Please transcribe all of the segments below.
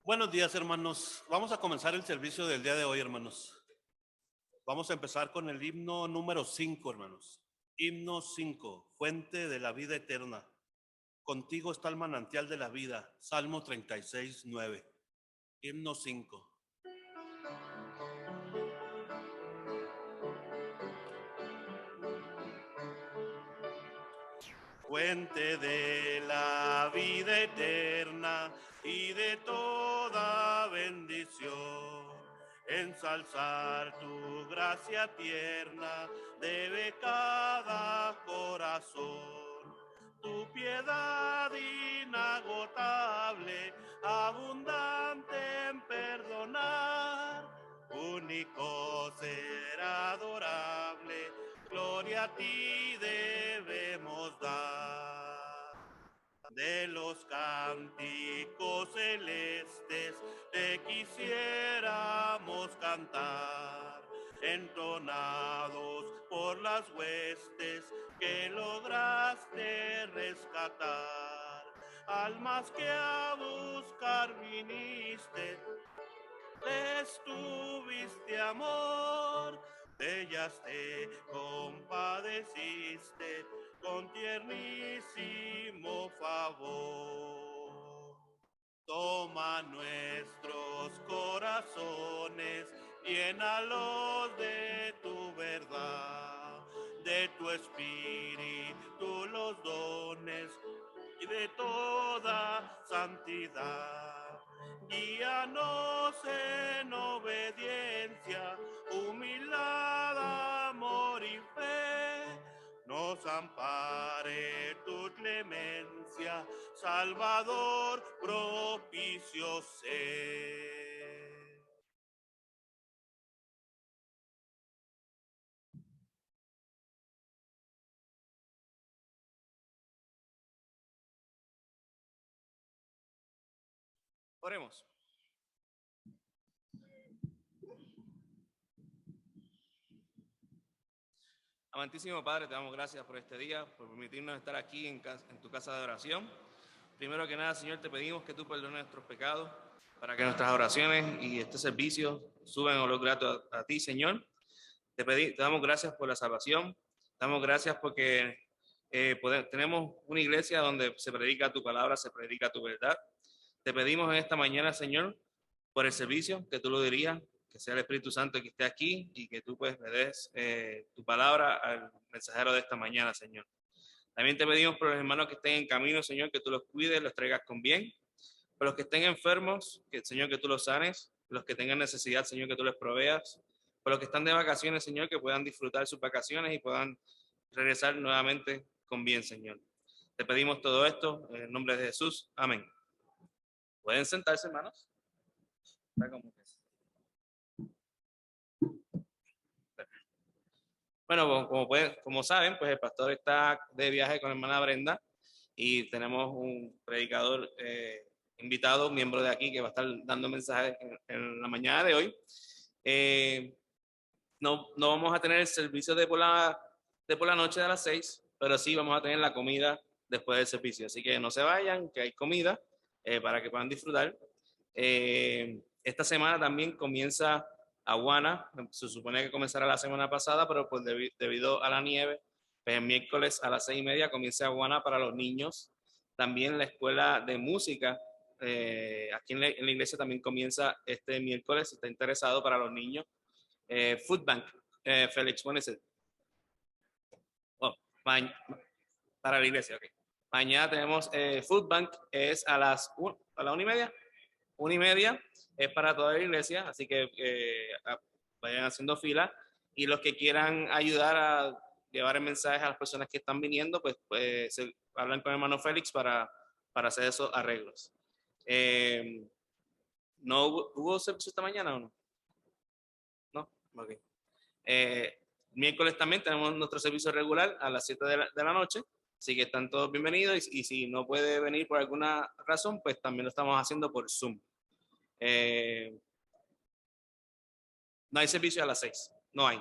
Buenos días, hermanos. Vamos a comenzar el servicio del día de hoy, hermanos. Vamos a empezar con el himno número 5, hermanos. Himno 5, fuente de la vida eterna. Contigo está el manantial de la vida. Salmo 36, 9. Himno 5. Fuente de la vida eterna y de toda bendición, ensalzar tu gracia tierna debe cada corazón. Tu piedad inagotable, abundante en perdonar, único ser adorable, gloria a ti debemos dar. De los cánticos celestes te quisiéramos cantar, entonados por las huestes que lograste rescatar. Almas que a buscar viniste, les tuviste amor, de ellas te compadeciste con tiernísimo favor. Toma nuestros corazones, llénalos de tu verdad, de tu espíritu los dones y de toda santidad. Guíanos en obediencia, humildad, amor y fe. Nos ampare tu clemencia, Salvador propicio sé. Oremos. Amantísimo Padre, te damos gracias por este día, por permitirnos estar aquí en tu casa de oración. Primero que nada, Señor, te pedimos que tú perdones nuestros pecados para que nuestras oraciones y este servicio suban olor grato a ti, Señor. Te damos gracias por la salvación, te damos gracias porque tenemos una iglesia donde se predica tu palabra, se predica tu verdad. Te pedimos en esta mañana, Señor, por el servicio, que tú lo dirías, que sea el Espíritu Santo que esté aquí y que tú pues le des tu palabra al mensajero de esta mañana, Señor. También te pedimos por los hermanos que estén en camino, Señor, que tú los cuides, los traigas con bien. Por los que estén enfermos, Señor, que tú los sanes. Por los que tengan necesidad, Señor, que tú les proveas. Por los que están de vacaciones, Señor, que puedan disfrutar sus vacaciones y puedan regresar nuevamente con bien, Señor. Te pedimos todo esto en el nombre de Jesús. Amén. ¿Pueden sentarse, hermanos? Bueno, como saben, pues el pastor está de viaje con la hermana Brenda y tenemos un predicador invitado, miembro de aquí, que va a estar dando mensajes en la mañana de hoy. No vamos a tener el servicio de por la noche a las 6, pero sí vamos a tener la comida después del servicio. Así que no se vayan, que hay comida para que puedan disfrutar. Esta semana también comienza Aguana. Se supone que comenzará la semana pasada, pero pues debido a la nieve, pues el miércoles a las 6:30 comienza Aguana para los niños. También la escuela de música aquí en la iglesia también comienza este miércoles, si está interesado, para los niños. Food Bank, Félix, what is it? Oh, para la iglesia, ok. Mañana tenemos Food Bank, es a las 1:30, 1:30, es para toda la iglesia, así que vayan haciendo fila. Y los que quieran ayudar a llevar el mensaje a las personas que están viniendo, pues se hablan con el hermano Félix para hacer esos arreglos. ¿No hubo servicio esta mañana o no? No, ok. Miércoles también tenemos nuestro servicio regular a las 7 de la noche, así que están todos bienvenidos y si no puede venir por alguna razón, pues también lo estamos haciendo por Zoom. No hay servicio a las 6, no hay.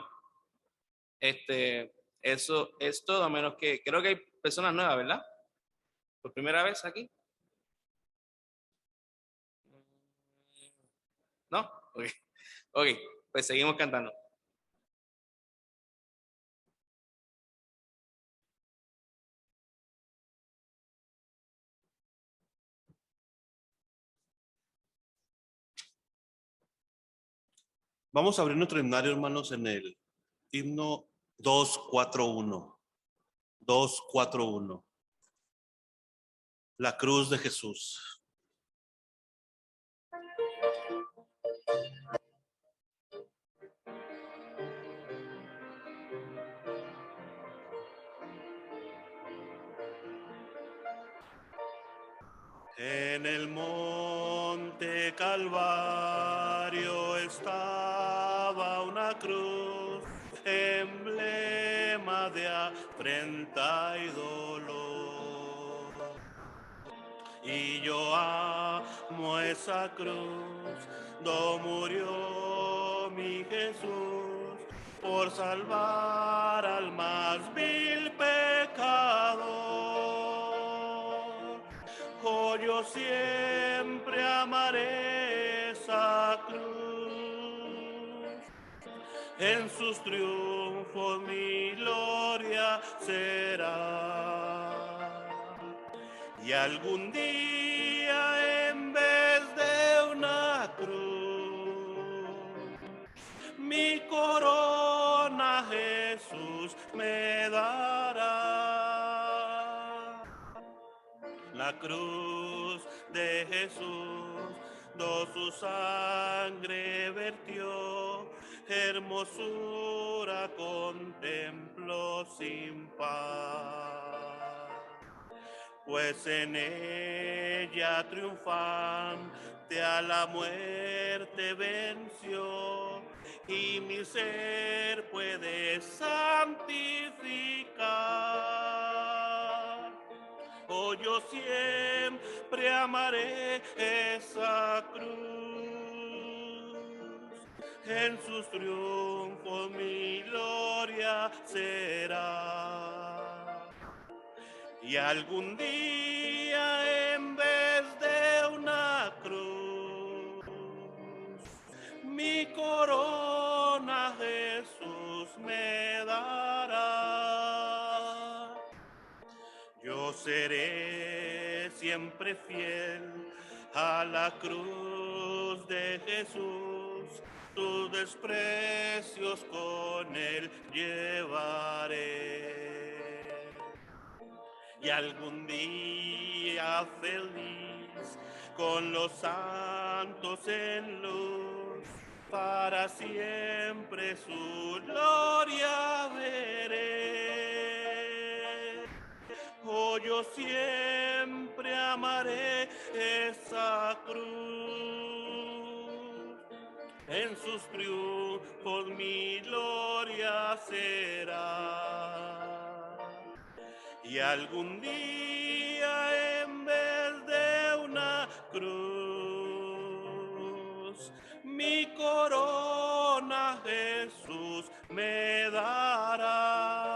Eso es todo, a menos que creo que hay personas nuevas, ¿verdad? Por primera vez aquí. Ok, ok, pues seguimos cantando. Vamos a abrir nuestro himnario, hermanos, en el himno 241. 241. La cruz de Jesús. En el monte Calvario estaba una cruz, emblema de afrenta y dolor. Y yo amo esa cruz, donde murió mi Jesús, por salvar al más vil pecador. Oh, yo siempre amaré esa cruz, en sus triunfos mi gloria será. Y algún día, en vez de una cruz, mi corona Jesús me dará. La cruz de Jesús, do su sangre vertió, hermosura contemplo sin par. Pues en ella triunfante a la muerte venció, y mi ser puede santificar. Oh, yo siempre amaré esa cruz, en sus triunfos mi gloria será. Y algún día, en vez de una cruz, mi corona Jesús me dará. Yo seré siempre fiel a la cruz de Jesús, tus desprecios con él llevaré. Y algún día feliz, con los santos en luz, para siempre su gloria veré. Oh, yo siempre amaré esa cruz, en sus triunfos mi gloria será. Y algún día, en vez de una cruz, mi corona Jesús me dará.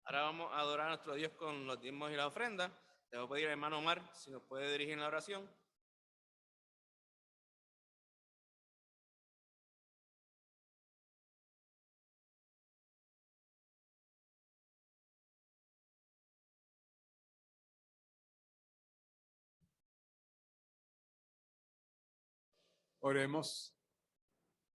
Ahora vamos a adorar a nuestro Dios con los diezmos y la ofrenda. Le voy a pedir al hermano Omar si nos puede dirigir en la oración. Oremos.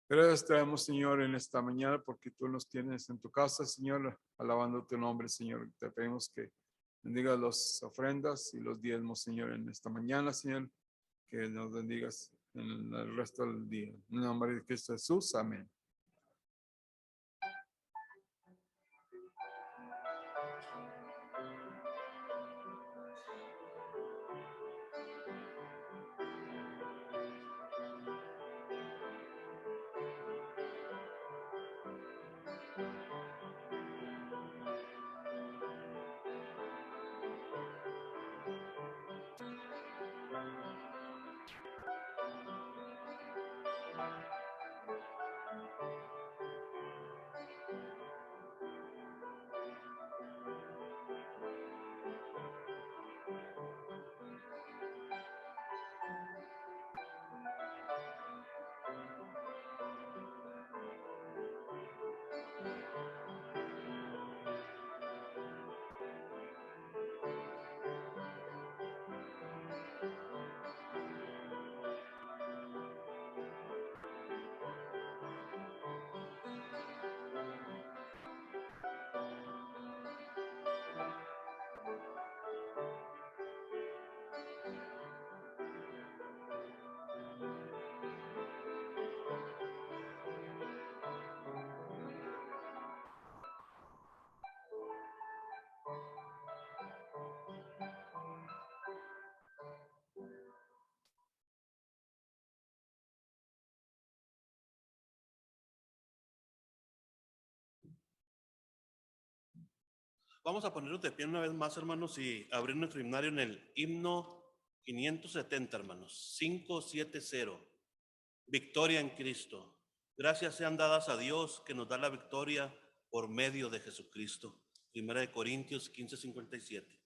Gracias te damos, Señor, en esta mañana porque tú nos tienes en tu casa, Señor, alabando tu nombre, Señor. Te pedimos que bendigas las ofrendas y los diezmos, Señor, en esta mañana, Señor, que nos bendigas en el resto del día. En el nombre de Cristo Jesús, amén. Vamos a ponernos de pie una vez más, hermanos, y abrir nuestro himnario en el himno 570, hermanos. 570. Victoria en Cristo. Gracias sean dadas a Dios que nos da la victoria por medio de Jesucristo. Primera de Corintios 15:57.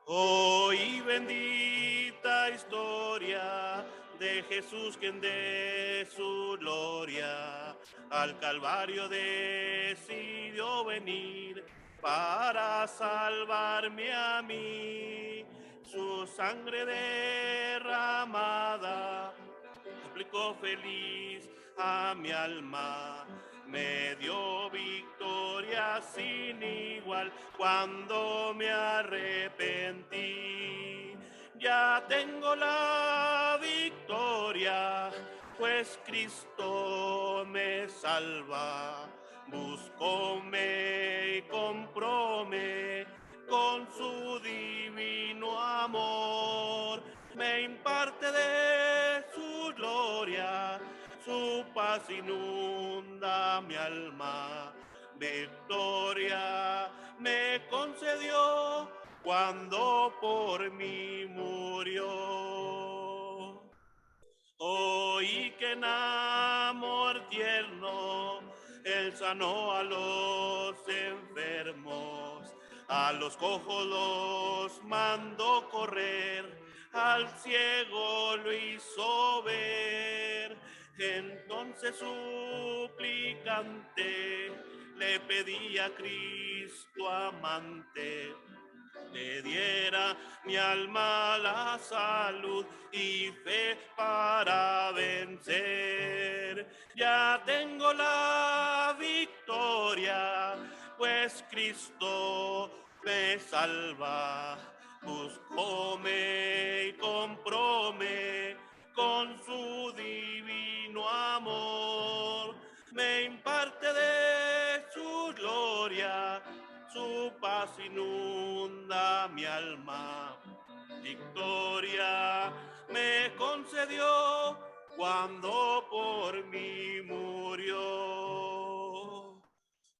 Hoy bendita historia de Jesús, quien de su gloria al Calvario decidió venir para salvarme a mí. Su sangre derramada aplicó feliz a mi alma, me dio victoria sin igual cuando me arrepentí. Ya tengo la victoria, pues Cristo me salva. Buscóme y compróme con su divino amor. Me imparte de su gloria, su paz inunda mi alma. Victoria me concedió cuando por mí murió. Oí que en amor tierno Él sanó a los enfermos, a los cojos los mandó correr, al ciego lo hizo ver. Entonces suplicante le pedí a Cristo amante, le diera mi alma la salud y fe para vencer. Ya tengo la victoria, pues Cristo me salva. Buscóme y compróme con su divino amor. Me imparte de su gloria, su paz inunda mi alma. Victoria me concedió cuando por mí murió.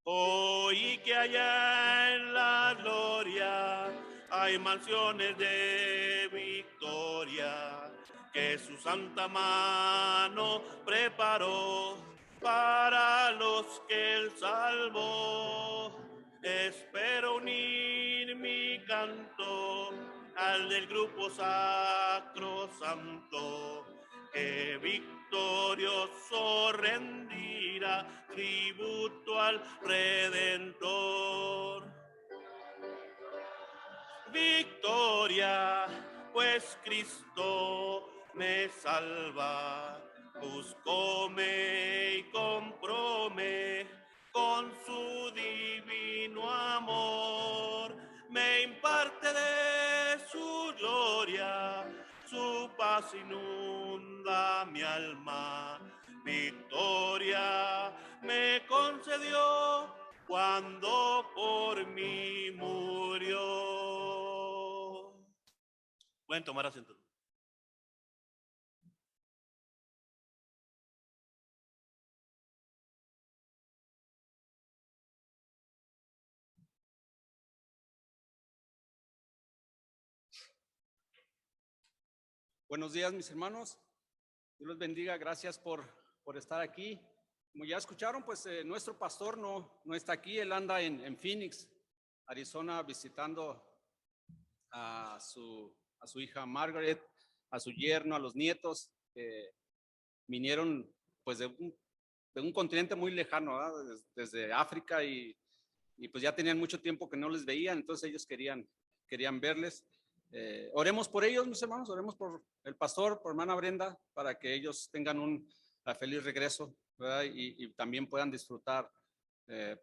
Oí que allá en la gloria hay mansiones de victoria que su santa mano preparó para los que Él salvó. Espero unir mi canto al del grupo sacro santo, que victorioso rendirá tributo al Redentor. Victoria, pues Cristo me salva. Buscóme y compróme con su divino amor. Me imparte de su gloria, su paz inunda mi alma. Victoria me concedió cuando por mí murió. Pueden tomar asiento. Buenos días, mis hermanos. Dios los bendiga. Gracias por estar aquí. Como ya escucharon, pues nuestro pastor no está aquí. Él anda en Phoenix, Arizona, visitando a su hija Margaret, a su yerno, a los nietos. Vinieron pues de un continente muy lejano, ¿verdad? Desde África y pues ya tenían mucho tiempo que no les veían, entonces ellos querían verles. Oremos por ellos, mis hermanos, oremos por el pastor, por hermana Brenda, para que ellos tengan un feliz regreso, ¿verdad? Y también puedan disfrutar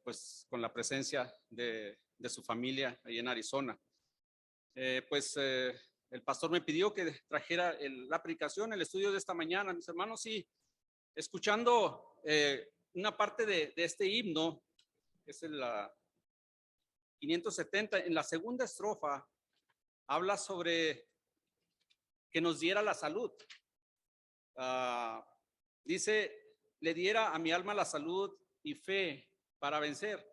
pues con la presencia de su familia ahí en Arizona. El pastor me pidió que trajera la aplicación, el estudio de esta mañana, mis hermanos, y escuchando una parte de este himno, que es la 570, en la segunda estrofa, habla sobre que nos diera la salud. dice, le diera a mi alma la salud y fe para vencer.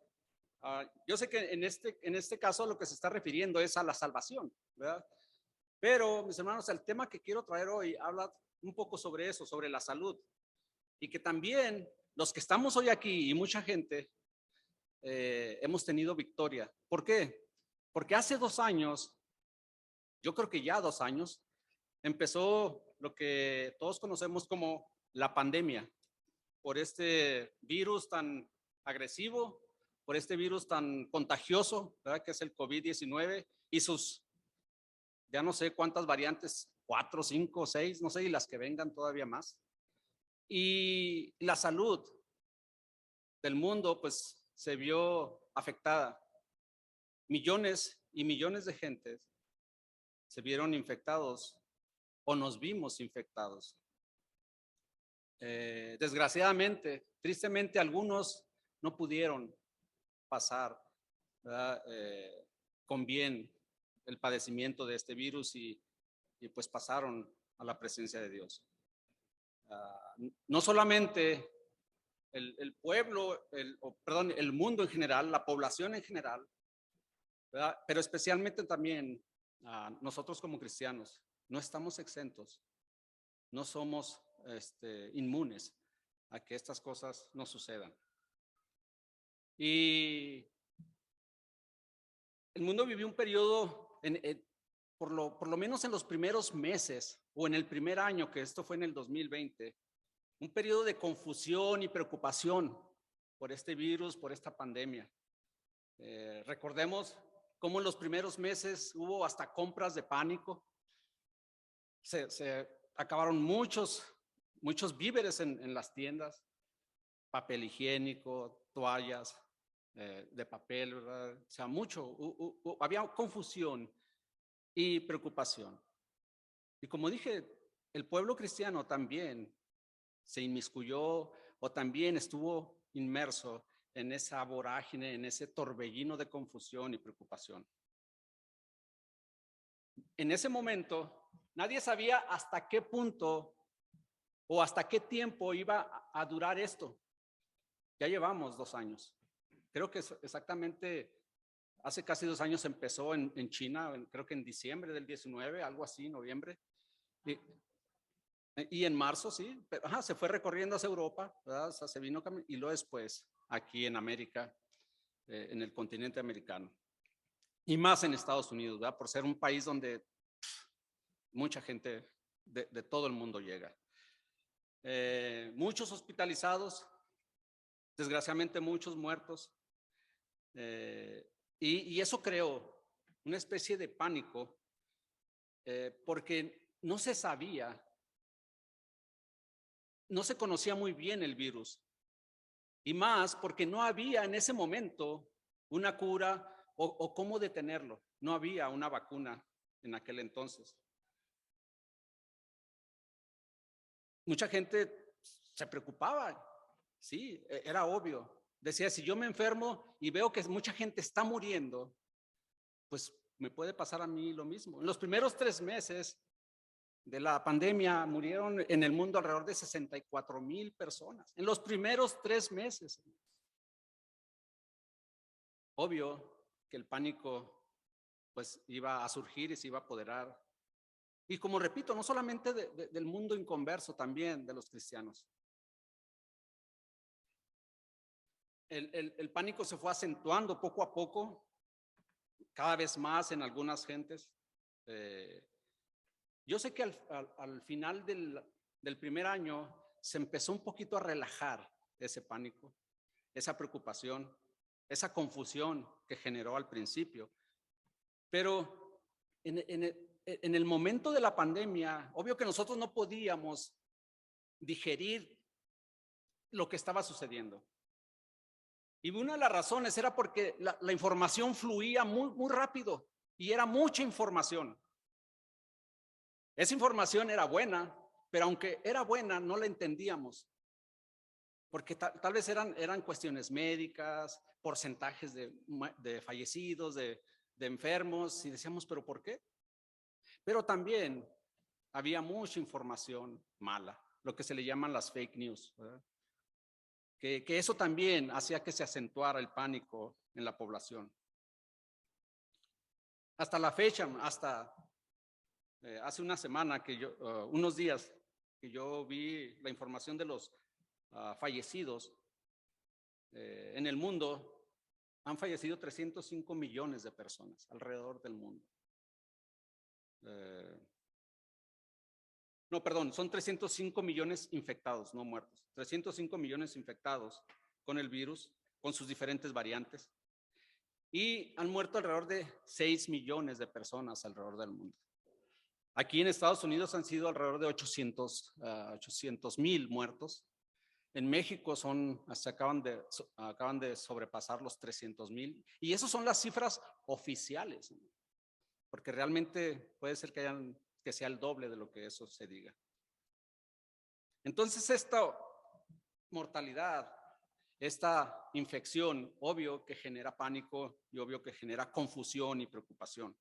Yo sé que en este caso lo que se está refiriendo es a la salvación, ¿verdad? Pero, mis hermanos, el tema que quiero traer hoy habla un poco sobre eso, sobre la salud. Y que también los que estamos hoy aquí y mucha gente hemos tenido victoria. ¿Por qué? Porque hace 2 años, yo creo que ya 2 años, empezó lo que todos conocemos como la pandemia, por este virus tan agresivo, por este virus tan contagioso, ¿verdad? Que es el COVID-19 y sus, ya no sé cuántas variantes, 4, 5, 6, no sé, y las que vengan todavía más. Y la salud del mundo, pues, se vio afectada. Millones y millones de gentes se vieron infectados o nos vimos infectados. Desgraciadamente, tristemente, algunos no pudieron pasar, ¿verdad? Con bien el padecimiento de este virus y pues pasaron a la presencia de Dios. No solamente el pueblo, el mundo en general, la población en general, ¿verdad? Pero especialmente también nosotros como cristianos, no estamos exentos, no somos inmunes a que estas cosas nos sucedan. Y el mundo vivió un periodo, por lo menos en los primeros meses o en el primer año, que esto fue en el 2020, un periodo de confusión y preocupación por este virus, por esta pandemia. Recordemos cómo en los primeros meses hubo hasta compras de pánico. Se acabaron muchos víveres en las tiendas, papel higiénico, toallas de papel, ¿verdad? O sea, había confusión y preocupación. Y como dije, el pueblo cristiano también se inmiscuyó o también estuvo inmerso en esa vorágine, en ese torbellino de confusión y preocupación. En ese momento, nadie sabía hasta qué punto o hasta qué tiempo iba a durar esto. Ya llevamos 2 años. Creo que exactamente hace casi 2 años empezó en China, creo que en diciembre del 19, algo así, noviembre. Y en marzo, sí, pero, se fue recorriendo hacia Europa, ¿verdad? O sea, se vino y luego después aquí en América, en el continente americano. Y más en Estados Unidos, ¿verdad? Por ser un país donde mucha gente de todo el mundo llega. Muchos hospitalizados, desgraciadamente muchos muertos. Y eso creó una especie de pánico porque no se sabía, no se conocía muy bien el virus. Y más porque no había en ese momento una cura o cómo detenerlo. No había una vacuna en aquel entonces. Mucha gente se preocupaba, sí, era obvio. Decía, si yo me enfermo y veo que mucha gente está muriendo, pues me puede pasar a mí lo mismo. En los primeros 3 meses de la pandemia murieron en el mundo alrededor de 64,000 personas. En los primeros 3 meses. Obvio que el pánico pues iba a surgir y se iba a apoderar. Y como repito, no solamente del mundo inconverso, también de los cristianos. El pánico se fue acentuando poco a poco, cada vez más en algunas gentes. Yo sé que al final del primer año se empezó un poquito a relajar ese pánico, esa preocupación, esa confusión que generó al principio. Pero en el momento de la pandemia, obvio que nosotros no podíamos digerir lo que estaba sucediendo. Y una de las razones era porque la información fluía muy rápido y era mucha información. Esa información era buena, pero aunque era buena, no la entendíamos. Porque tal vez eran cuestiones médicas, porcentajes de fallecidos, de enfermos, y decíamos, ¿pero por qué? Pero también había mucha información mala, lo que se le llaman las fake news, ¿verdad? Que eso también hacía que se acentuara el pánico en la población. Hasta la fecha, hasta hace una semana unos días que yo vi la información de los fallecidos en el mundo, han fallecido 305 millones de personas alrededor del mundo. No, perdón, son 305 millones infectados, no muertos. 305 millones infectados con el virus, con sus diferentes variantes. Y han muerto alrededor de 6 millones de personas alrededor del mundo. Aquí en Estados Unidos han sido alrededor de 800,000 muertos. En México acaban de sobrepasar los 300,000. Y esas son las cifras oficiales, ¿no? Porque realmente puede ser que sea el doble de lo que eso se diga. Entonces esta mortalidad, esta infección, obvio que genera pánico y obvio que genera confusión y preocupación.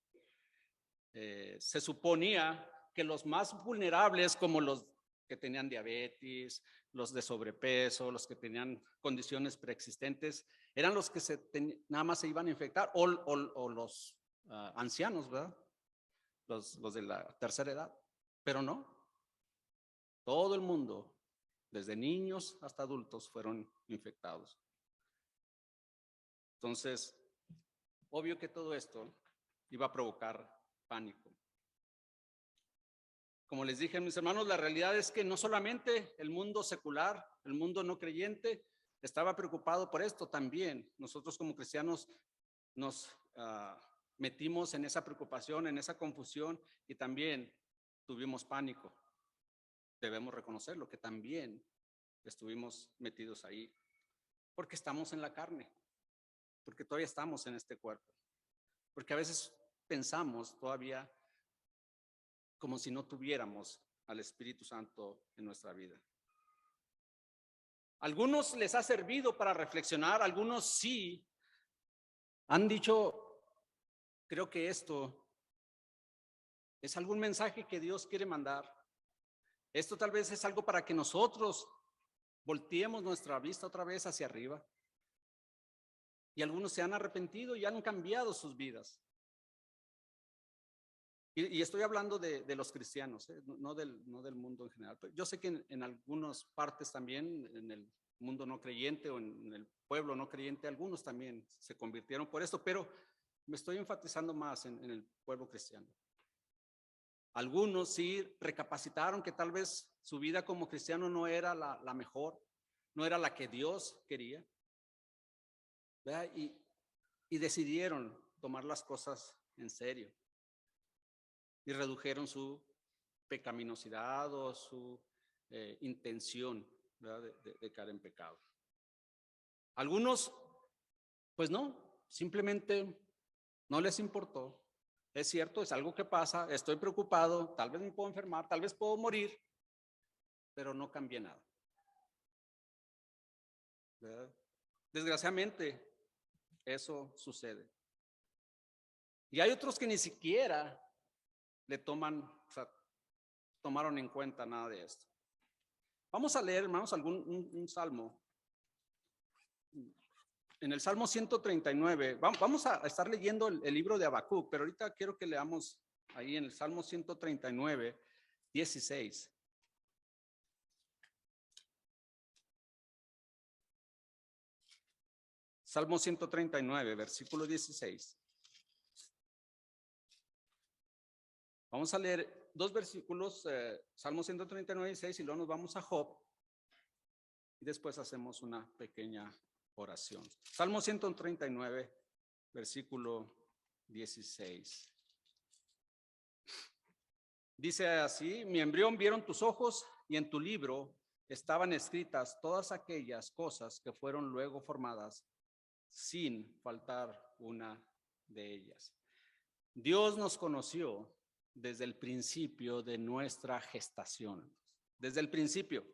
Se suponía que los más vulnerables, como los que tenían diabetes, los de sobrepeso, los que tenían condiciones preexistentes, eran los que nada más se iban a infectar, o los ancianos, ¿verdad? Los de la tercera edad. Pero no. Todo el mundo, desde niños hasta adultos, fueron infectados. Entonces, obvio que todo esto iba a provocar pánico. Como les dije, mis hermanos, la realidad es que no solamente el mundo secular, el mundo no creyente, estaba preocupado por esto, también nosotros como cristianos nos metimos en esa preocupación, en esa confusión, y también tuvimos pánico. Debemos reconocerlo, que también estuvimos metidos ahí, porque estamos en la carne, porque todavía estamos en este cuerpo, porque a veces pensamos todavía como si no tuviéramos al Espíritu Santo en nuestra vida. Algunos les ha servido para reflexionar, algunos sí han dicho, creo que esto es algún mensaje que Dios quiere mandar. Esto tal vez es algo para que nosotros volteemos nuestra vista otra vez hacia arriba. Y algunos se han arrepentido y han cambiado sus vidas. Y estoy hablando de los cristianos, no del mundo en general. Yo sé que en algunas partes también, en el mundo no creyente o en el pueblo no creyente, algunos también se convirtieron por esto, pero me estoy enfatizando más en el pueblo cristiano. Algunos sí recapacitaron que tal vez su vida como cristiano no era la mejor, no era la que Dios quería, ¿verdad? Y decidieron tomar las cosas en serio. Y redujeron su pecaminosidad o su intención, ¿verdad? de caer en pecado. Algunos, pues no, simplemente no les importó. Es cierto, es algo que pasa, estoy preocupado, tal vez me puedo enfermar, tal vez puedo morir, pero no cambié nada, ¿verdad? Desgraciadamente, eso sucede. Y hay otros que ni siquiera tomaron en cuenta nada de esto. Vamos a leer, hermanos, un salmo. En el Salmo 139, vamos a estar leyendo el libro de Habacuc, pero ahorita quiero que leamos ahí en el Salmo 139, 16. Salmo 139, versículo 16. Vamos a leer dos versículos, Salmo 139, 16, y luego nos vamos a Job. Y después hacemos una pequeña oración. Salmo 139, versículo 16. Dice así: mi embrión vieron tus ojos, y en tu libro estaban escritas todas aquellas cosas que fueron luego formadas, sin faltar una de ellas. Dios nos conoció desde el principio de nuestra gestación. Desde el principio.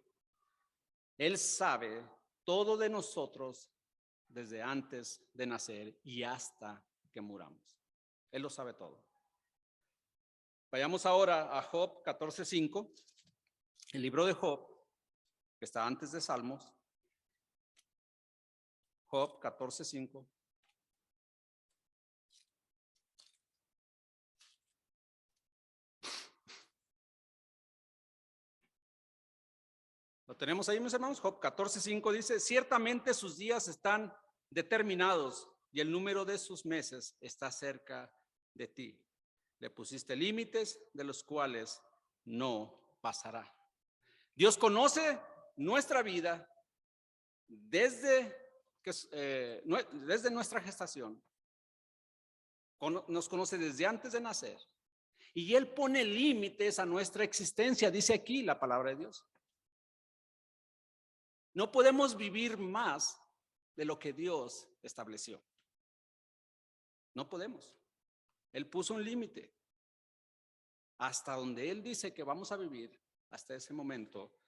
Él sabe todo de nosotros desde antes de nacer y hasta que muramos. Él lo sabe todo. Vayamos ahora a Job 14:5, el libro de Job. que está antes de Salmos, Job 14:5. ¿Lo tenemos ahí, mis hermanos? Job 14:5 dice, ciertamente sus días están determinados y el número de sus meses está cerca de ti. Le pusiste límites de los cuales no pasará. Dios conoce nuestra vida desde nuestra gestación. Nos conoce desde antes de nacer. Y Él pone límites a nuestra existencia, dice aquí la palabra de Dios. No podemos vivir más de lo que Dios estableció. No podemos. Él puso un límite. Hasta donde Él dice que vamos a vivir, hasta ese momento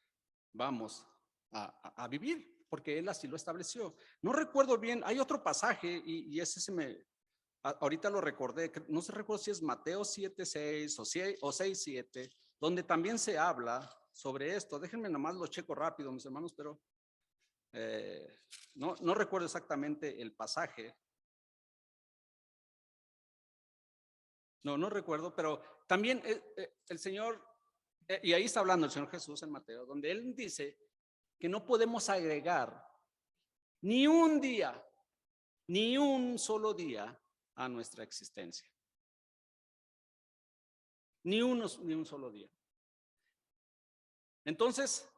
vamos a vivir, porque Él así lo estableció. No recuerdo bien, hay otro pasaje y ese ahorita lo recordé, no sé recuerdo si es Mateo 7:6 o 6:7, donde también se habla sobre esto. Déjenme nomás lo checo rápido, mis hermanos, pero no recuerdo exactamente el pasaje. No recuerdo, pero también el Señor, y ahí está hablando el Señor Jesús en Mateo, donde Él dice que no podemos agregar ni un día, ni un solo día a nuestra existencia. Ni un solo día. Entonces,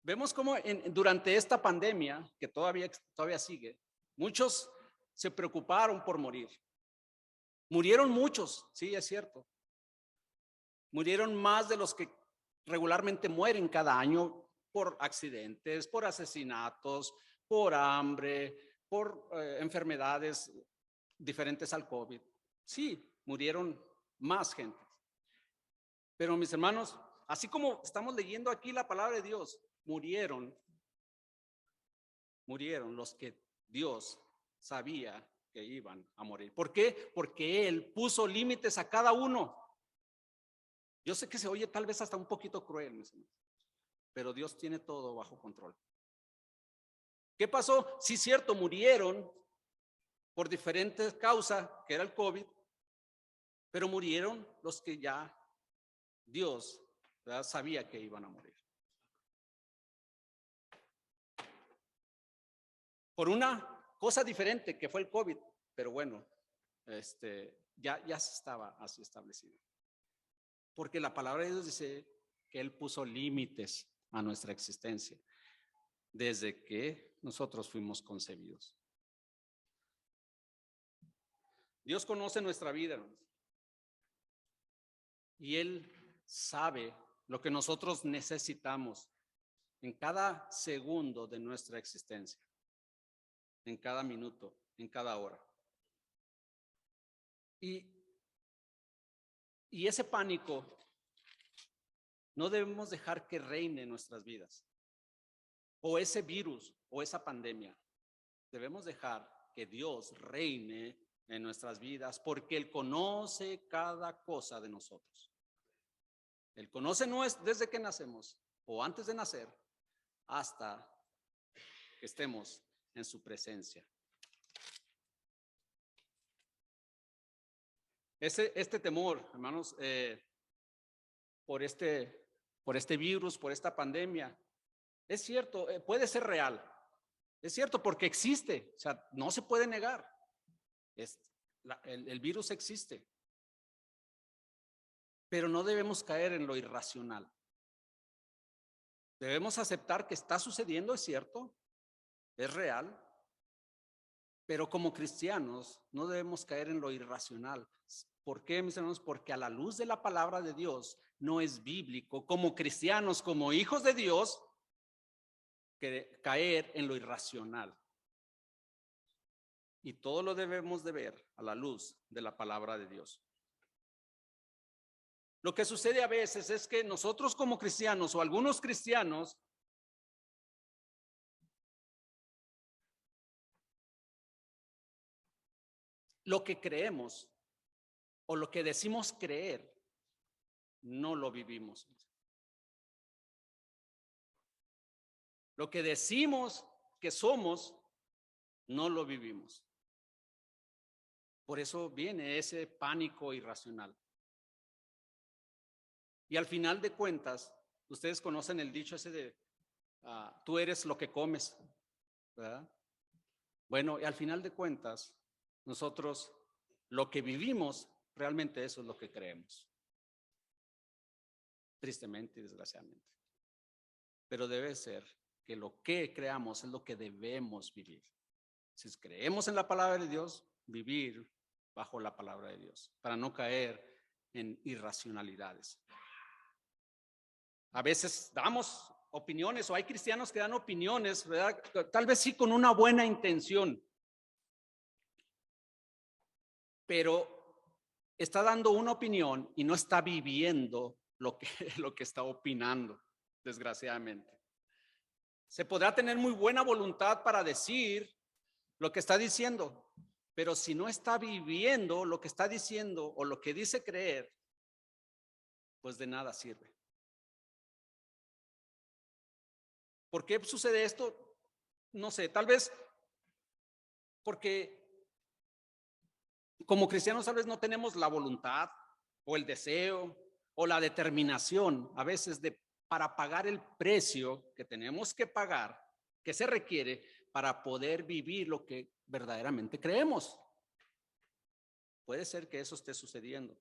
vemos cómo durante esta pandemia, que todavía sigue, muchos se preocuparon por morir. Murieron muchos, sí, es cierto. Murieron más de los que regularmente mueren cada año por accidentes, por asesinatos, por hambre, por enfermedades diferentes al COVID. Sí, murieron más gente. Pero mis hermanos, así como estamos leyendo aquí la palabra de Dios, murieron los que Dios sabía que iban a morir. ¿Por qué? Porque Él puso límites a cada uno. Yo sé que se oye tal vez hasta un poquito cruel, mis hermanos, pero Dios tiene todo bajo control. ¿Qué pasó? Sí, cierto, murieron por diferentes causas, que era el COVID, pero murieron los que ya Dios, ¿verdad?, sabía que iban a morir. Por una cosa diferente que fue el COVID, pero bueno, ya se estaba así establecido. Porque la palabra de Dios dice que Él puso límites a nuestra existencia desde que nosotros fuimos concebidos. Dios conoce nuestra vida, hermanos, y Él sabe lo que nosotros necesitamos en cada segundo de nuestra existencia, en cada minuto, en cada hora. Y ese pánico no debemos dejar que reine en nuestras vidas. O ese virus o esa pandemia. Debemos dejar que Dios reine en nuestras vidas porque Él conoce cada cosa de nosotros. Él conoce desde que nacemos o antes de nacer hasta que estemos en su presencia. Este temor, hermanos, por este virus, por esta pandemia, es cierto, puede ser real. Es cierto porque existe, o sea, no se puede negar. El virus existe. Pero no debemos caer en lo irracional. Debemos aceptar que está sucediendo, es cierto, es real. Pero como cristianos no debemos caer en lo irracional. ¿Por qué, mis hermanos? Porque a la luz de la palabra de Dios no es bíblico, como cristianos, como hijos de Dios, que caer en lo irracional. Y todo lo debemos de ver a la luz de la palabra de Dios. Lo que sucede a veces es que nosotros como cristianos o algunos cristianos lo que creemos o lo que decimos creer no lo vivimos. Lo que decimos que somos, no lo vivimos. Por eso viene ese pánico irracional. Y al final de cuentas, ustedes conocen el dicho ese de tú eres lo que comes, ¿verdad? Bueno, y al final de cuentas, nosotros lo que vivimos, realmente eso es lo que creemos. Tristemente y desgraciadamente. Pero debe ser que lo que creamos es lo que debemos vivir. Si creemos en la palabra de Dios, vivir bajo la palabra de Dios, para no caer en irracionalidades. A veces damos opiniones, o hay cristianos que dan opiniones, ¿verdad? Tal vez sí con una buena intención, pero está dando una opinión y no está viviendo lo que está opinando, desgraciadamente. Se podrá tener muy buena voluntad para decir lo que está diciendo, pero si no está viviendo lo que está diciendo o lo que dice creer, pues de nada sirve. ¿Por qué sucede esto? No sé, tal vez porque como cristianos tal vez no tenemos la voluntad o el deseo o la determinación a veces para pagar el precio que tenemos que pagar, que se requiere para poder vivir lo que verdaderamente creemos. Puede ser que eso esté sucediendo.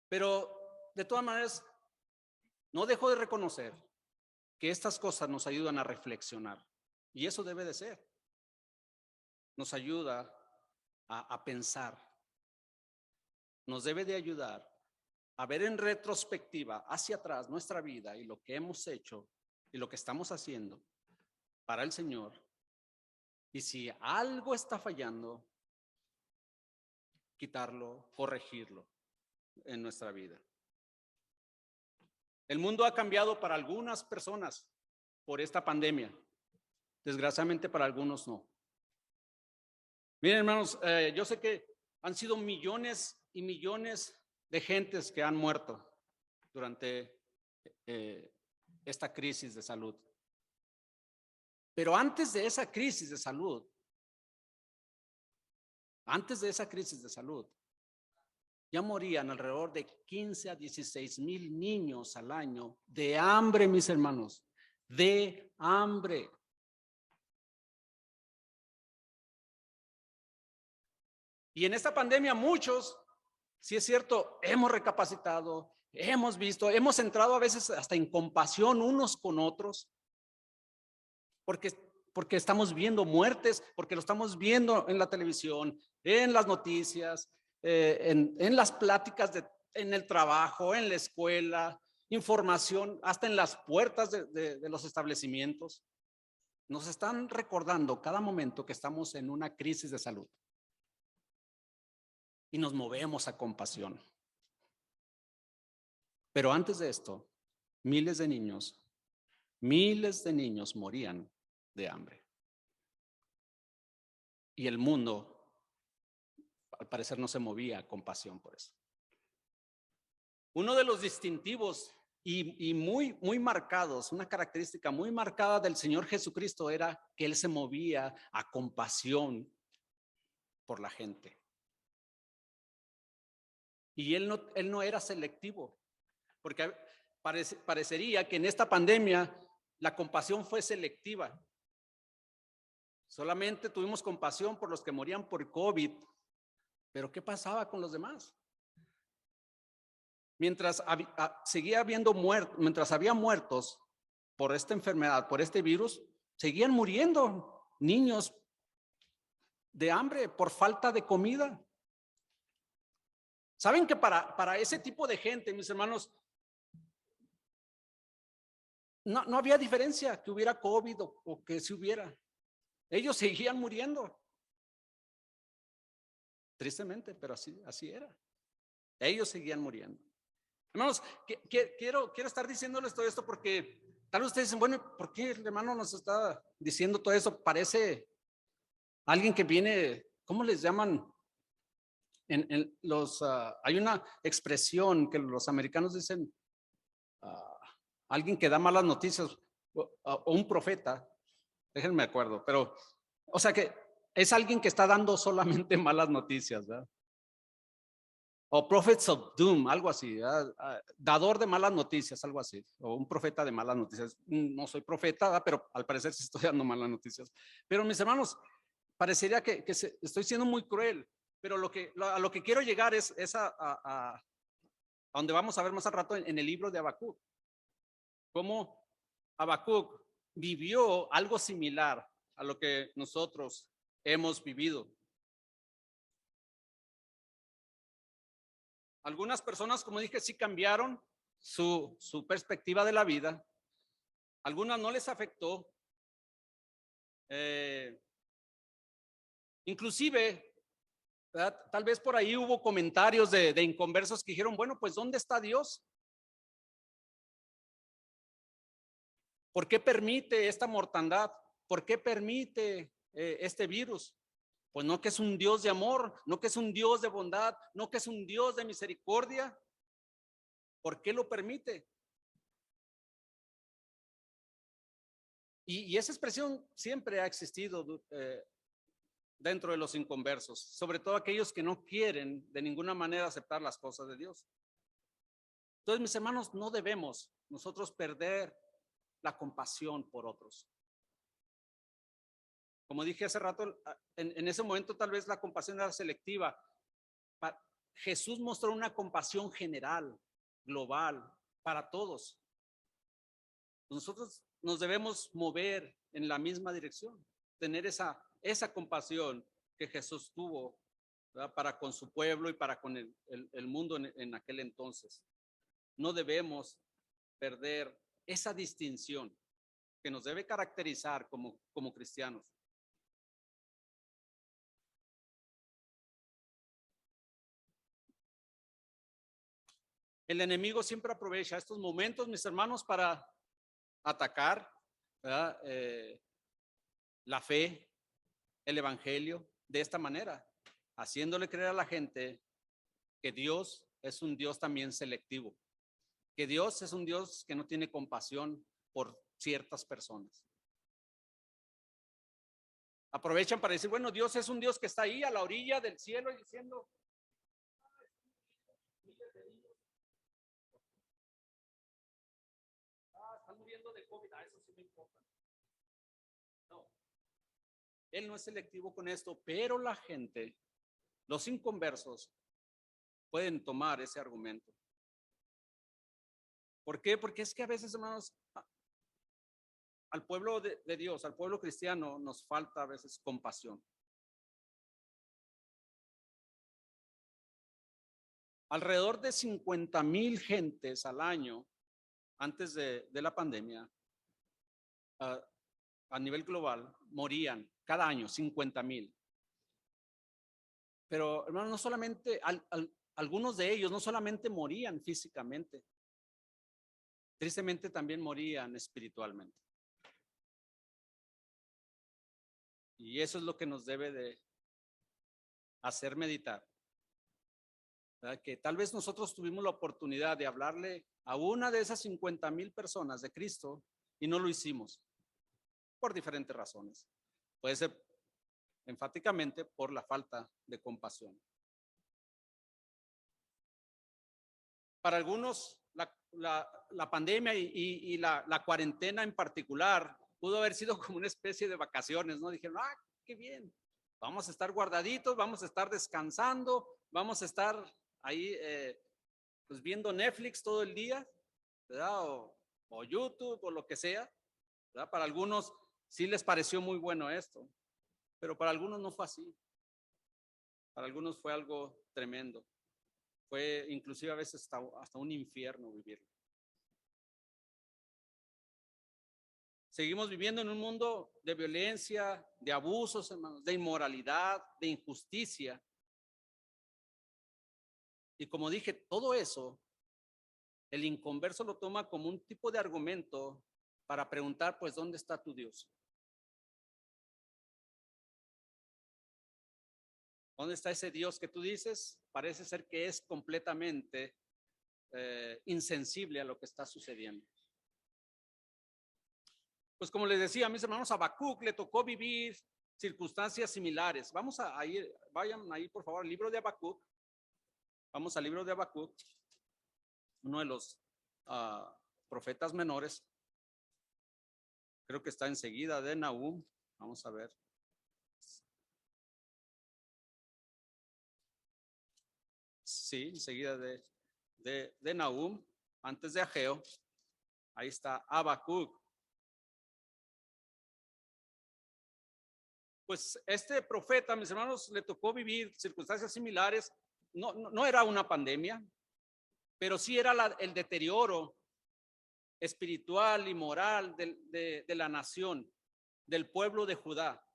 Pero de todas maneras, no dejo de reconocer que estas cosas nos ayudan a reflexionar. Y eso debe de ser. Nos ayuda a pensar. Nos debe de ayudar a ver en retrospectiva hacia atrás nuestra vida y lo que hemos hecho y lo que estamos haciendo para el Señor. Y si algo está fallando, quitarlo, corregirlo en nuestra vida. El mundo ha cambiado para algunas personas por esta pandemia. Desgraciadamente para algunos no. Miren, hermanos, yo sé que han sido millones y millones de gentes que han muerto durante esta crisis de salud. Pero antes de esa crisis de salud, ya morían alrededor de 15 a 16 mil niños al año de hambre, mis hermanos, de hambre. Y en esta pandemia muchos, sí es cierto, hemos recapacitado, hemos visto, hemos entrado a veces hasta en compasión unos con otros, porque estamos viendo muertes, porque lo estamos viendo en la televisión, en las noticias, en las pláticas, en el trabajo, en la escuela, información, hasta en las puertas de los establecimientos. Nos están recordando cada momento que estamos en una crisis de salud. Y nos movemos a compasión. Pero antes de esto, miles de niños morían de hambre. Y el mundo, al parecer, no se movía a compasión por eso. Uno de los distintivos y muy marcados, una característica muy marcada del Señor Jesucristo era que Él se movía a compasión por la gente. Y él no era selectivo, porque parecería que en esta pandemia la compasión fue selectiva. Solamente tuvimos compasión por los que morían por COVID, pero ¿qué pasaba con los demás? Mientras seguía habiendo mientras había muertos por esta enfermedad, por este virus, seguían muriendo niños de hambre por falta de comida. ¿Saben que para ese tipo de gente, mis hermanos, no había diferencia que hubiera COVID o que si hubiera? Ellos seguían muriendo. Tristemente, pero así era. Ellos seguían muriendo. Hermanos, quiero estar diciéndoles todo esto porque tal vez ustedes dicen, bueno, ¿por qué el hermano nos está diciendo todo eso? Parece alguien que viene, ¿cómo les llaman? Hay una expresión que los americanos dicen, alguien que da malas noticias o un profeta, déjenme acuerdo, pero, o sea que es alguien que está dando solamente malas noticias, ¿verdad? O prophets of doom, algo así, ¿verdad? Dador de malas noticias, algo así, o un profeta de malas noticias. No soy profeta, ¿verdad? Pero al parecer sí estoy dando malas noticias. Pero mis hermanos, parecería que estoy siendo muy cruel, pero a lo que quiero llegar es a donde vamos a ver más al rato en el libro de Habacuc. Cómo Habacuc vivió algo similar a lo que nosotros hemos vivido. Algunas personas, como dije, sí cambiaron su perspectiva de la vida. Algunas no les afectó. Inclusive, ¿verdad? Tal vez por ahí hubo comentarios de inconversos que dijeron, bueno, pues ¿dónde está Dios? ¿Por qué permite esta mortandad? ¿Por qué permite este virus? Pues no que es un Dios de amor, no que es un Dios de bondad, no que es un Dios de misericordia. ¿Por qué lo permite? Y esa expresión siempre ha existido dentro de los inconversos, sobre todo aquellos que no quieren de ninguna manera aceptar las cosas de Dios. Entonces, mis hermanos, no debemos nosotros perder la compasión por otros. Como dije hace rato, en ese momento tal vez la compasión era selectiva. Jesús mostró una compasión general, global, para todos. Nosotros nos debemos mover en la misma dirección, tener esa compasión que Jesús tuvo, ¿verdad? Para con su pueblo y para con el mundo en aquel entonces. No debemos perder esa distinción que nos debe caracterizar como cristianos. El enemigo siempre aprovecha estos momentos, mis hermanos, para atacar, ¿verdad? La fe, el evangelio, de esta manera, haciéndole creer a la gente que Dios es un Dios también selectivo, que Dios es un Dios que no tiene compasión por ciertas personas. Aprovechan para decir, bueno, Dios es un Dios que está ahí a la orilla del cielo y diciendo, están muriendo de COVID, eso sí me importa. No, Él no es selectivo con esto, pero la gente, los inconversos, pueden tomar ese argumento. ¿Por qué? Porque es que a veces, hermanos, al pueblo de Dios, al pueblo cristiano, nos falta a veces compasión. Alrededor de 50,000 gentes al año, antes de la pandemia, a nivel global, morían cada año, 50,000. Pero, hermanos, no solamente, algunos de ellos no solamente morían físicamente, tristemente también morían espiritualmente. Y eso es lo que nos debe de hacer meditar. ¿Verdad? Que tal vez nosotros tuvimos la oportunidad de hablarle a una de esas 50,000 personas de Cristo y no lo hicimos por diferentes razones. Puede ser enfáticamente por la falta de compasión. Para algunos, la pandemia y la cuarentena en particular pudo haber sido como una especie de vacaciones, ¿no? Dijeron, qué bien, vamos a estar guardaditos, vamos a estar descansando, vamos a estar ahí pues viendo Netflix todo el día, ¿verdad? O YouTube o lo que sea, ¿verdad? Para algunos sí les pareció muy bueno esto, pero para algunos no fue así. Para algunos fue algo tremendo. Fue inclusive a veces hasta un infierno vivirlo. Seguimos viviendo en un mundo de violencia, de abusos, hermanos, de inmoralidad, de injusticia. Y como dije, todo eso, el inconverso lo toma como un tipo de argumento para preguntar, pues, ¿dónde está tu Dios? ¿Dónde está ese Dios que tú dices? Parece ser que es completamente insensible a lo que está sucediendo. Pues como les decía, a mis hermanos, a Habacuc le tocó vivir circunstancias similares. Vamos a ir, vayan ahí por favor al libro de Habacuc. Vamos al libro de Habacuc, uno de los profetas menores. Creo que está enseguida de Nahum. Vamos a ver. Sí, enseguida de Nahum, antes de Ageo. Ahí está Habacuc. Pues este profeta, mis hermanos, le tocó vivir circunstancias similares. No era una pandemia, pero sí era el deterioro espiritual y moral de la nación, del pueblo de Judá.